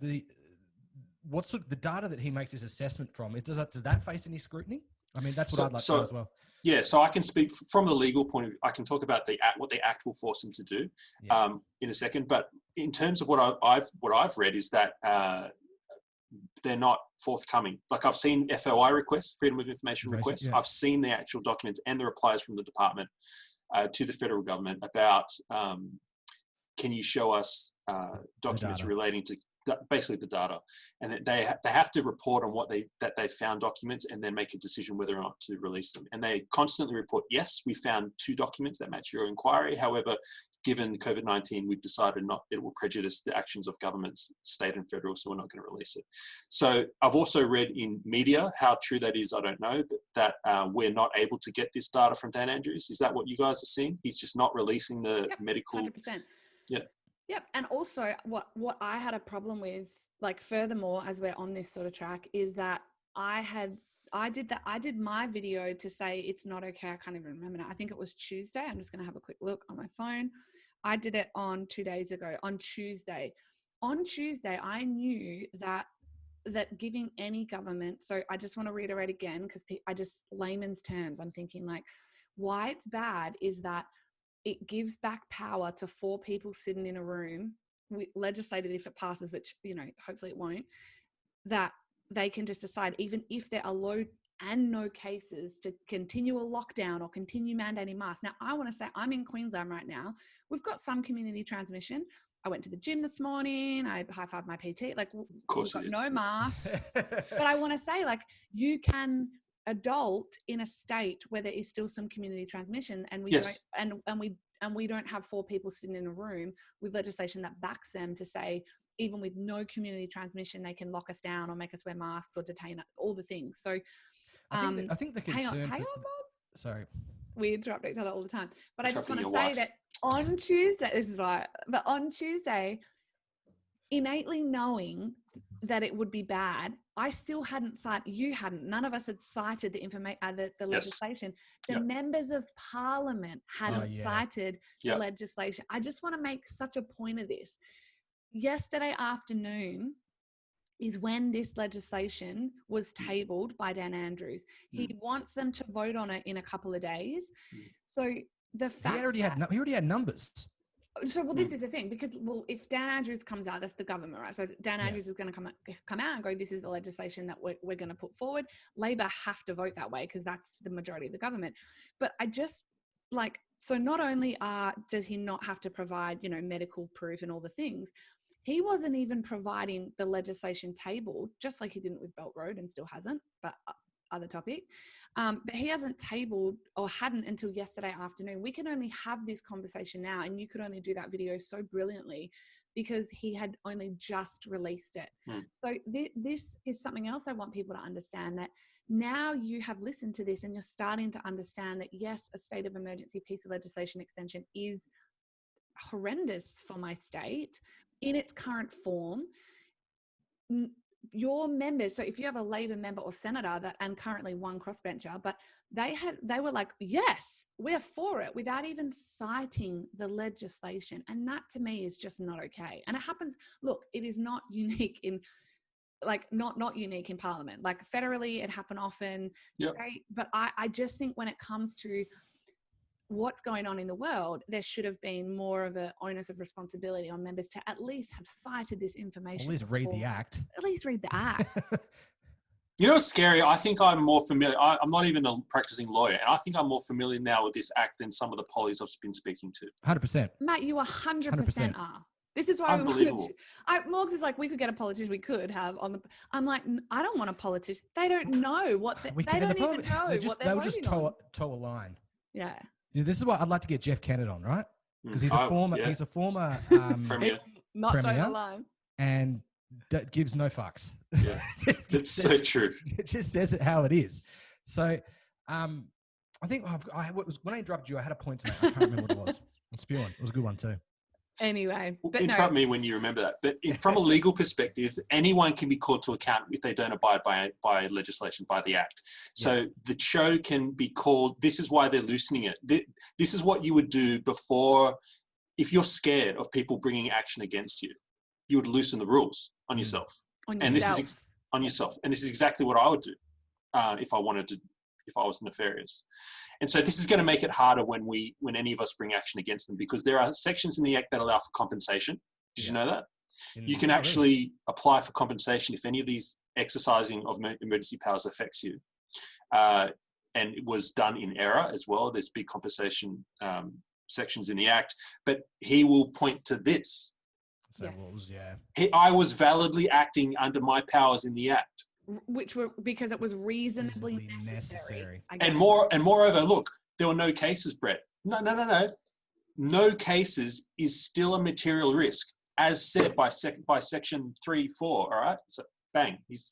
what's the data that he makes his assessment from? Does that face any scrutiny? I mean, that's what I'd like to know as well. Yeah, so I can speak from the legal point of view. I can talk about what the act will force him to do in a second. But in terms of what I've read is that they're not forthcoming. Like, I've seen FOI requests, Freedom of Information requests. I've seen the actual documents and the replies from the department to the federal government about can you show us documents relating to basically the data, and that they have to report on that they found documents and then make a decision whether or not to release them. And they constantly report, yes, we found 2 documents that match your inquiry. However, given COVID-19, we've decided it will prejudice the actions of governments, state and federal, so we're not going to release it. So I've also read in media, how true that is, I don't know, that we're not able to get this data from Dan Andrews. Is that what you guys are seeing? He's just not releasing the medical... 100%. Yeah. Yep. And also what I had a problem with, like, furthermore, as we're on this sort of track, is that I did my video to say it's not okay. I can't even remember now. I think it was Tuesday. I'm just going to have a quick look on my phone. I did it on 2 days ago, on Tuesday. On Tuesday, I knew that giving any government, so I just want to reiterate again, because layman's terms, I'm thinking, like, why it's bad is that it gives back power to 4 people sitting in a room, legislated if it passes, which, hopefully it won't, that they can just decide, even if there are low and no cases, to continue a lockdown or continue mandating masks. Now, I want to say, I'm in Queensland right now. We've got some community transmission. I went to the gym this morning. I high-fived my PT. Like, we've got no masks. But I want to say, like, you can adult in a state where there is still some community transmission, and we don't have 4 people sitting in a room with legislation that backs them to say, even with no community transmission, they can lock us down or make us wear masks or detain us, all the things. So I think the concern... hang on, sorry. We interrupt each other all the time. But I just want to say that on Tuesday, but on Tuesday, innately knowing that it would be bad, I still hadn't cited, none of us had cited the information, the legislation. The members of parliament hadn't cited the legislation. I just want to make such a point of this. Yesterday afternoon is when this legislation was tabled by Dan Andrews. He wants them to vote on it in a couple of days. So the fact he already had numbers. So, well, this is the thing, because, well, if Dan Andrews comes out, that's the government, right? So Dan Andrews is going to come out and go, this is the legislation that we're going to put forward. Labor have to vote that way because that's the majority of the government. But I just, like, so not only does he not have to provide, medical proof and all the things, he wasn't even providing the legislation tabled, just like he didn't with Belt Road and still hasn't. But other topic. But he hasn't tabled, or hadn't until yesterday afternoon. We can only have this conversation now, and you could only do that video so brilliantly because he had only just released it. So this is something else I want people to understand, that now you have listened to this and you're starting to understand that, yes, a state of emergency piece of legislation extension is horrendous for my state in its current form. Your members, so if you have a Labor member or senator and currently one crossbencher, but they were like, yes, we're for it, without even citing the legislation. And that to me is just not okay. And it happens, look, it is not unique in, like, not unique in Parliament. Like federally, it happen often. State, but I just think when it comes to what's going on in the world, there should have been more of an onus of responsibility on members to at least have cited this information. At least read the act. At least read the act. You know what's scary? I think I'm more familiar. I'm not even a practicing lawyer, and I think I'm more familiar now with this act than some of the pollies I've been speaking to. 100%. Matt, you 100% are. This is why Unbelievable. Morgs is like, we could get a politician, we could have on the. I'm like, I don't want a politician. They don't know what they don't even know what they're voting on. Toe a line. Yeah. This is why I'd like to get Jeff Kennett on, right? Because he's a former Premier. Not Premier, toe the line. And gives no fucks. Yeah, it's so true. It just says it how it is. So, I think when I interrupted you, I had a point to make. I can't remember what it was. I'm spewing. It was a good one too. Anyway, interrupt me when you remember that. But from a legal perspective, anyone can be called to account if they don't abide by legislation, by the act. So the show can be called. This is why they're loosening it. This is what you would do before, if you're scared of people bringing action against you, you would loosen the rules on yourself. And this is on yourself. And this is exactly what I would do if I was nefarious. And so this is going to make it harder when any of us bring action against them, because there are sections in the Act that allow for compensation. Did you know that? You can actually apply for compensation if any of these exercising of emergency powers affects you. And it was done in error as well. There's big compensation sections in the Act, but he will point to this. So yes. I was validly acting under my powers in the Act. Which were because it was reasonably necessary. And moreover, look, there were no cases, Brett. No. No cases is still a material risk, as said by section 3.4. All right, so bang, he's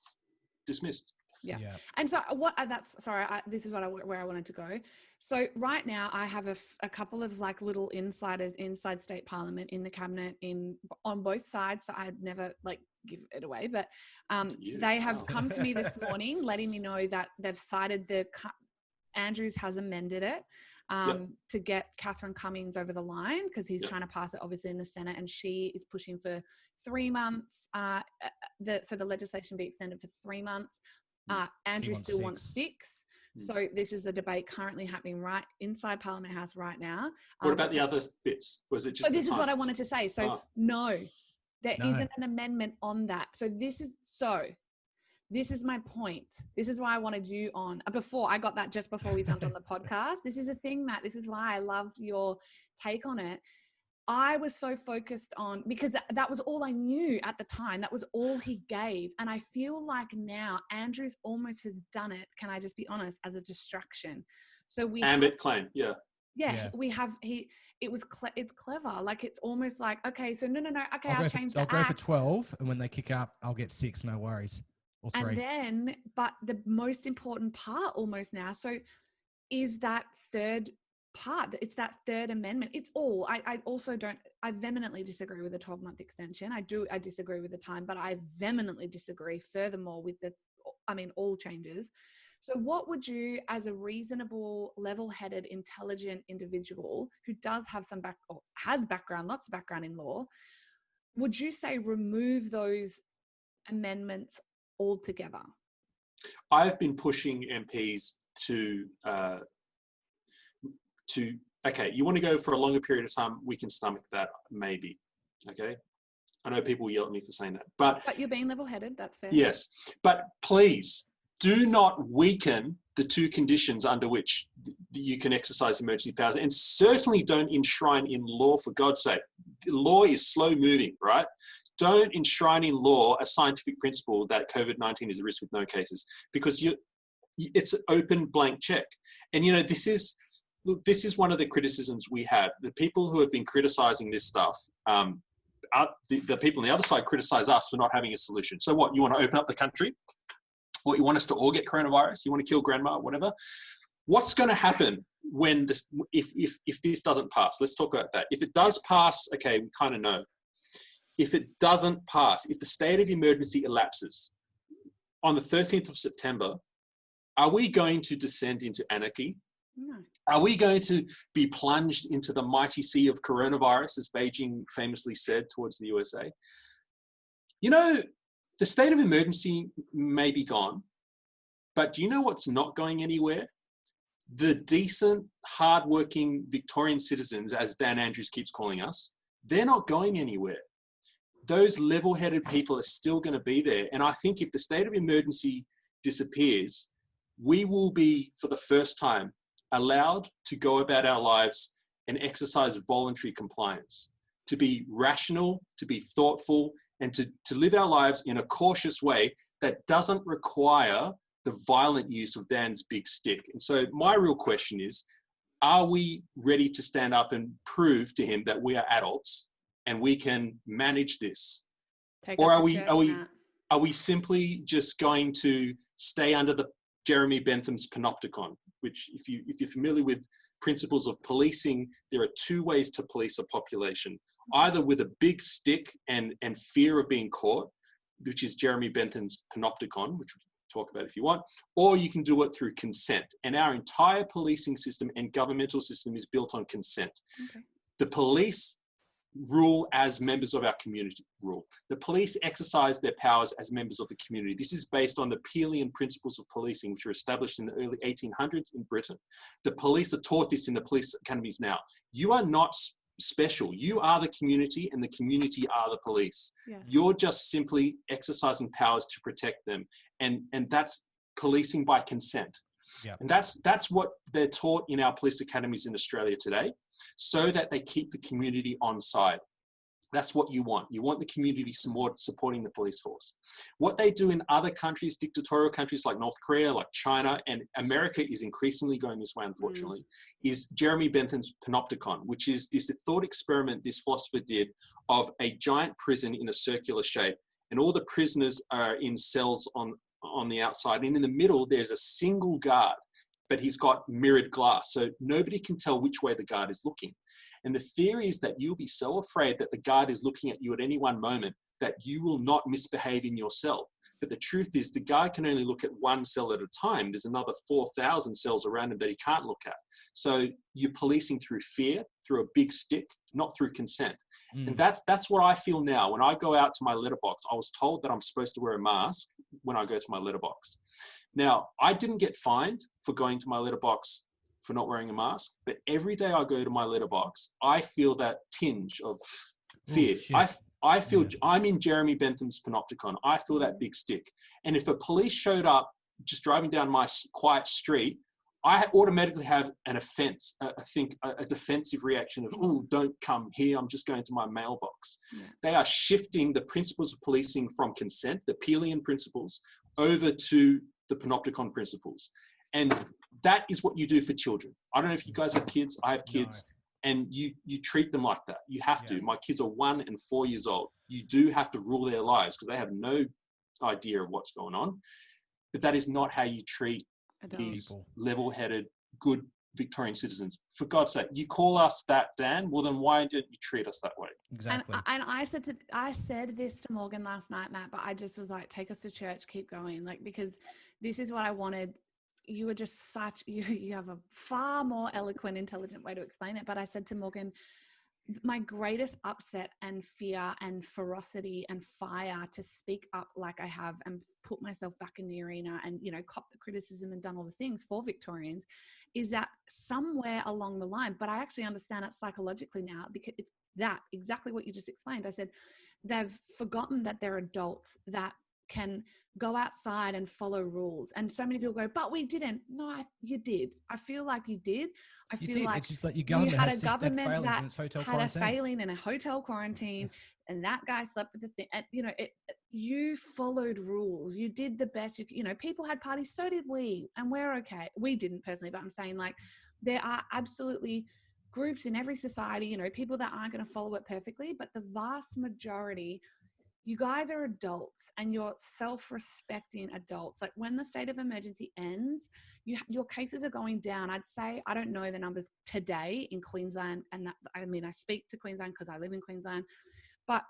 dismissed. Yeah. And so this is where I wanted to go. So right now I have a couple of like little insiders inside state parliament, in the cabinet, on both sides. So I'd never like give it away, but they have come to me this morning letting me know that they've cited Andrews has amended it to get Catherine Cummings over the line, because he's trying to pass it obviously in the Senate, and she is pushing for 3 months. So the legislation be extended for 3 months. Andrew still wants 6. So this is the debate currently happening right inside Parliament House right now. What about the other bits? Was it just? This is what I wanted to say. So no, there isn't an amendment on that. So this is my point. This is why I wanted you on. Before I got that, just before we jumped on the podcast. This is the thing, Matt. This is why I loved your take on it. I was so focused on, because that was all I knew at the time. That was all he gave. And I feel like now Andrews almost has done it, can I just be honest, as a distraction. So Gambit claim, we have, it's clever. Like, it's almost like, okay, so no. Okay, I'll change the act. I'll go for 12. And when they kick up, I'll get 6, no worries. Or 3. And then, but the most important part almost now, so is that third part. It's that third amendment. It's all. I also don't. I vehemently disagree with the 12-month extension. I disagree with the time, but I vehemently disagree furthermore with all changes. So what would you, as a reasonable, level-headed, intelligent individual who does have lots of background in law, would you say remove those amendments altogether? I've been pushing MPs to okay, you want to go for a longer period of time, we can stomach that, maybe. Okay, I know people yell at me for saying that, but you're being level-headed. That's fair. Yes, but please do not weaken the 2 conditions under which you can exercise emergency powers, and certainly don't enshrine in law, for God's sake. Law is slow-moving, right? Don't enshrine in law a scientific principle that COVID-19 is a risk with no cases, because it's an open blank check. And, you know, this is one of the criticisms we have. The people who have been criticizing this stuff, the people on the other side criticize us for not having a solution. So what, you want to open up the country? What, you want us to all get coronavirus? You want to kill grandma, whatever? What's going to happen when this, if this doesn't pass? Let's talk about that. If it does pass, okay, we kind of know. If it doesn't pass, if the state of emergency elapses on the 13th of September, are we going to descend into anarchy? No. Are we going to be plunged into the mighty sea of coronavirus, as Beijing famously said towards the USA? You know, the state of emergency may be gone, but do you know what's not going anywhere? The decent, hardworking Victorian citizens, as Dan Andrews keeps calling us, they're not going anywhere. Those level-headed people are still going to be there. And I think if the state of emergency disappears, we will be, for the first time, allowed to go about our lives and exercise voluntary compliance, to be rational, to be thoughtful, and to live our lives in a cautious way that doesn't require the violent use of Dan's big stick. And so my real question is, are we ready to stand up and prove to him that we are adults and we can manage this? Or are we simply just going to stay under the Jeremey Benthem's Ponopticon, which if you're familiar with principles of policing, there are two ways to police a population, either with a big stick and fear of being caught, which is Jeremey Bentham's Ponopticon, which we'll talk about if you want, or you can do it through consent. And our entire policing system and governmental system is built on consent. Okay. The police rule as members of our community rule. The police exercise their powers as members of the community. This is based on the Peelian principles of policing, which were established in the early 1800s in Britain. The police are taught this in the police academies now. You are not special. You are the community and the community are the police. Yeah. You're just simply exercising powers to protect them. And that's policing by consent. Yeah. And that's what they're taught in our police academies in Australia today, so that they keep the community on side. That's what you want. You want the community supporting the police force. What they do in other countries, dictatorial countries like North Korea, like China, and America is increasingly going this way, unfortunately, is Jeremey Bentham's Ponopticon, which is this thought experiment this philosopher did of a giant prison in a circular shape. And all the prisoners are in cells on the outside. And in the middle, there's a single guard, but he's got mirrored glass. So nobody can tell which way the guard is looking. And the theory is that you'll be so afraid that the guard is looking at you at any one moment that you will not misbehave in your cell. But the truth is the guard can only look at one cell at a time. There's another 4,000 cells around him that he can't look at. So you're policing through fear, through a big stick, not through consent. And that's what I feel now. When I go out to my letterbox, I was told that I'm supposed to wear a mask when I go to my letterbox. Now, I didn't get fined for going to my letterbox for not wearing a mask, but every day I go to my letterbox, I feel that tinge of fear. I feel I'm in Jeremey Bentham's Ponopticon. I feel that big stick. And if a police showed up just driving down my quiet street, I automatically have an offense, a defensive reaction of, oh, don't come here, I'm just going to my mailbox. Yeah. They are shifting the principles of policing from consent, the Peelian principles, over to the Ponopticon principles. And that is what you do for children. I don't know if you guys have kids. I have kids. No. And you treat them like that. You have to. My kids are 1 and 4 years old. You do have to rule their lives because they have no idea of what's going on. But that is not how you treat these level-headed, good Victorian citizens. For God's sake, you call us that, Dan? Well, then why don't you treat us that way? Exactly. And I said this to Morgan last night, Matt, but I just was like, take us to church, keep going. Like, because this is what I wanted. You were just you have a far more eloquent, intelligent way to explain it. But I said to Morgan, my greatest upset and fear and ferocity and fire to speak up like I have and put myself back in the arena and, you know, cop the criticism and done all the things for Victorians is that somewhere along the line, but I actually understand it psychologically now because it's that exactly what you just explained. I said, they've forgotten that they're adults, that can go outside and follow rules. And so many people go, but we didn't. No, you did. I feel like you did. I feel like it's just that your government you had has a government that in its hotel had quarantine. a failing in a hotel quarantine, and that guy slept with the thing. And you followed rules. You did the best. People had parties. So did we, and we're okay. We didn't personally, but I'm saying like there are absolutely groups in every society. People that aren't going to follow it perfectly, but the vast majority. You guys are adults and you're self-respecting adults. Like when the state of emergency ends, your cases are going down. I'd say, I don't know the numbers today in Queensland. And I speak to Queensland because I live in Queensland, but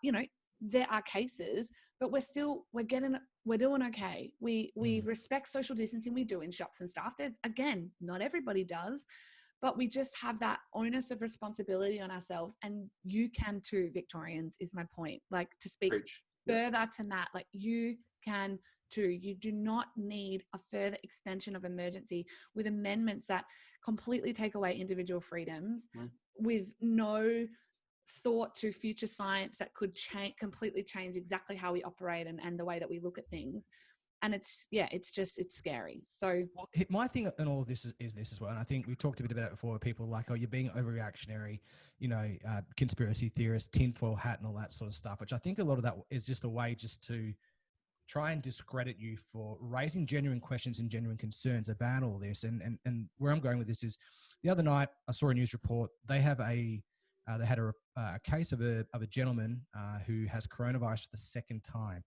there are cases, but we're doing okay. We respect social distancing. We do in shops and stuff. Again, not everybody does, but we just have that onus of responsibility on ourselves. And you can too, Victorians, is my point. Like to speak further to Matt, like you can too. You do not need a further extension of emergency with amendments that completely take away individual freedoms with no thought to future science that could completely change exactly how we operate and the way that we look at things. And it's scary. So my thing in all of this is this as well. And I think we talked a bit about it before. People like, you're being overreactionary, conspiracy theorists, tinfoil hat and all that sort of stuff, which I think a lot of that is just a way just to try and discredit you for raising genuine questions and genuine concerns about all this. And where I'm going with this is the other night I saw a news report. They have they had a case of a gentleman who has coronavirus for the second time.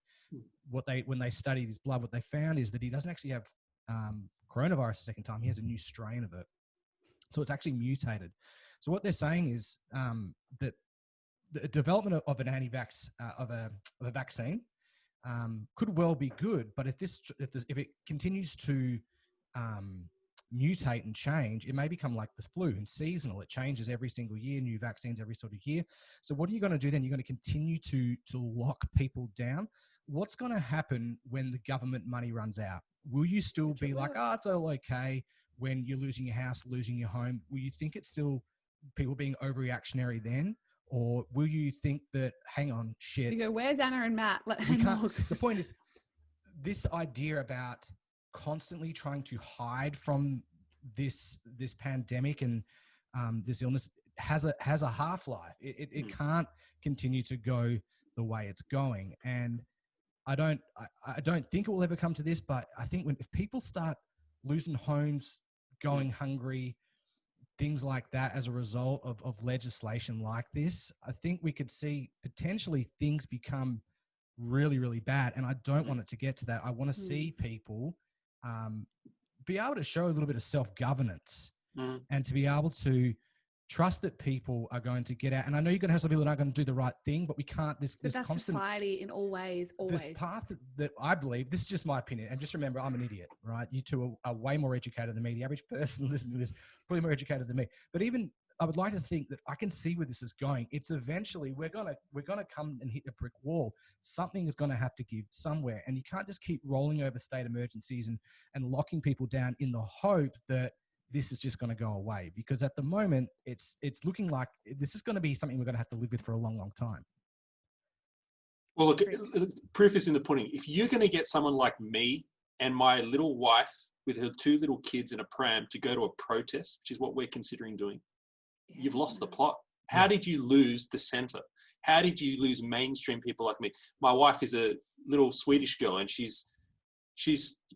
When they studied his blood, what they found is that he doesn't actually have coronavirus the second time. He has a new strain of it, so it's actually mutated. So what they're saying is that the development of an anti-vax of a vaccine could well be good, but if it continues to mutate and change, it may become like the flu and seasonal. It changes every single year, new vaccines every sort of year. So what are you going to do then? You're going to continue to lock people down. What's going to happen when the government money runs out? Will you still be like, it's all okay when you're losing your house, losing your home? Will you think it's still people being overreactionary then? Or will you think that, hang on, shit. You go, where's Anna and Matt? The point is, this idea about constantly trying to hide from this pandemic and this illness has a half-life. It can't continue to go the way it's going. And I don't think it will ever come to this, but I think if people start losing homes, going hungry, things like that as a result of legislation like this, I think we could see potentially things become really, really bad. And I don't want it to get to that. I want to see people be able to show a little bit of self-governance and to be able to trust that people are going to get out. And I know you're going to have some people that aren't going to do the right thing, but we can't, this constant society in all ways, always. This path that I believe, this is just my opinion. And just remember, I'm an idiot, right? You two are way more educated than me. The average person listening to this, probably more educated than me. But even I would like to think that I can see where this is going. It's eventually, we're going to come and hit a brick wall. Something is going to have to give somewhere. And you can't just keep rolling over state emergencies and locking people down in the hope that this is just going to go away, because at the moment it's looking like this is going to be something we're going to have to live with for a long, long time. Well, look, proof is in the pudding. If you're going to get someone like me and my little wife with her 2 little kids in a pram to go to a protest, which is what we're considering doing, you've lost the plot. How did you lose the center? How did you lose mainstream people like me? My wife is a little Swedish girl, and she's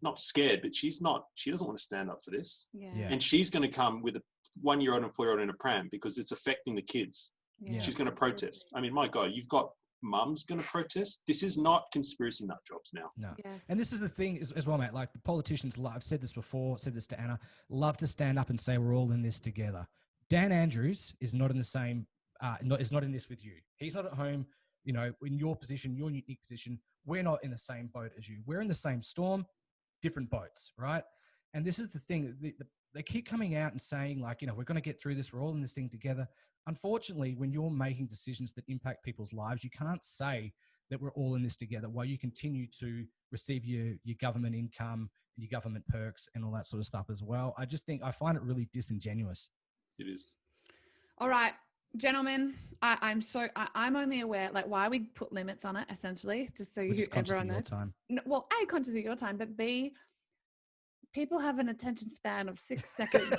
not scared, but she doesn't want to stand up for this. Yeah. And she's going to come with a 1-year-old and 4-year-old in a pram because it's affecting the kids. Yeah. She's going to protest. I mean, my God, you've got mums going to protest. This is not conspiracy nut jobs now. No. Yes. And this is the thing as well, mate. Like the politicians, I've said this before, said this to Anna, love to stand up and say we're all in this together. Dan Andrews is not in the same, is not in this with you. He's not at home, in your position, your unique position. We're not in the same boat as you. We're in the same storm, different boats, right? And this is the thing. They keep coming out and saying, like, we're going to get through this. We're all in this thing together. Unfortunately, when you're making decisions that impact people's lives, you can't say that we're all in this together while you continue to receive your government income, your government perks, and all that sort of stuff as well. I find it really disingenuous. It is. All right. Gentlemen, I'm only aware, like, why we put limits on it, essentially, just so everyone knows. Time. No, well, A, conscious of your time, but B, people have an attention span of 6 seconds.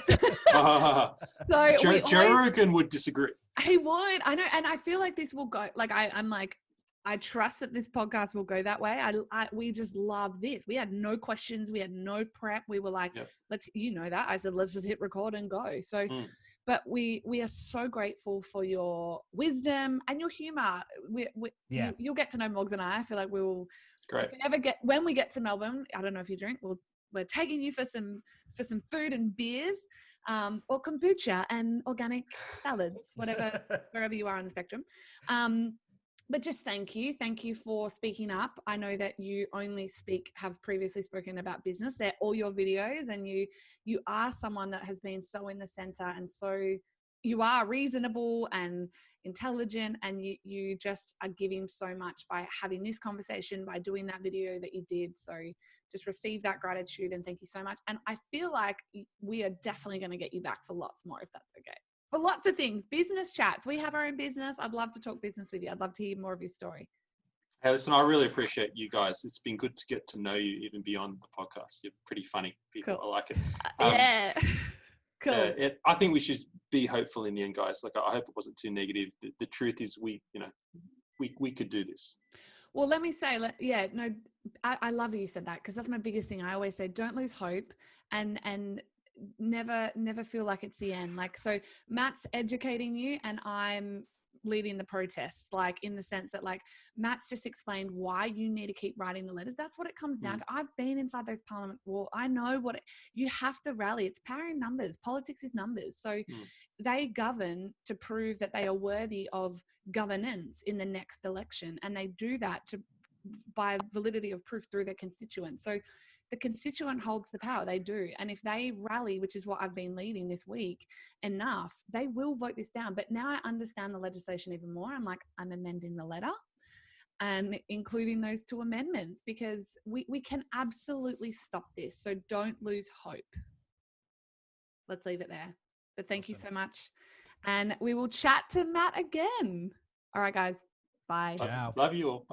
So Joe Rogan would disagree. He would. I know. And I feel like this will go, like, I'm like, I trust that this podcast will go that way. We just love this. We had no questions. We had no prep. We were like, let's just hit record and go. So, but we are so grateful for your wisdom and your humor. You'll get to know Moggs and I feel like we will. Great. When we get to Melbourne, I don't know if you drink, we're taking you for some food and beers, or kombucha and organic salads, wherever you are on the spectrum. But just thank you for speaking up. I know that you have previously spoken about business. They're all your videos, and you are someone that has been so in the center, and so you are reasonable and intelligent, and you just are giving so much by having this conversation, by doing that video that you did. So just receive that gratitude, and thank you so much. And I feel like we are definitely going to get you back for lots more, if that's okay. For lots of things, business chats. We have our own business. I'd love to talk business with you. I'd love to hear more of your story. Hey, listen, I really appreciate you guys. It's been good to get to know you even beyond the podcast. You're pretty funny people. Cool. I like it. Yeah. Cool. I think we should be hopeful in the end, guys. Like, I hope it wasn't too negative. The truth is we could do this. Well, let me say, I love you said that, because that's my biggest thing. I always say, don't lose hope, and never feel like it's the end. Like, so Matt's educating you and I'm leading the protests, like, in the sense that, like, Matt's just explained why you need to keep writing the letters. That's what it comes down to. I've been inside those parliament wall. I know you have to rally. It's power in numbers. Politics is numbers. So they govern to prove that they are worthy of governance in the next election. And they do that by validity of proof through their constituents. So the constituent holds the power. They do. And if they rally, which is what I've been leading this week, enough, they will vote this down. But now I understand the legislation even more. I'm like, I'm amending the letter and including those 2 amendments, because we can absolutely stop this. So don't lose hope. Let's leave it there. But thank you so much. And we will chat to Matt again. All right, guys. Bye. Love you all.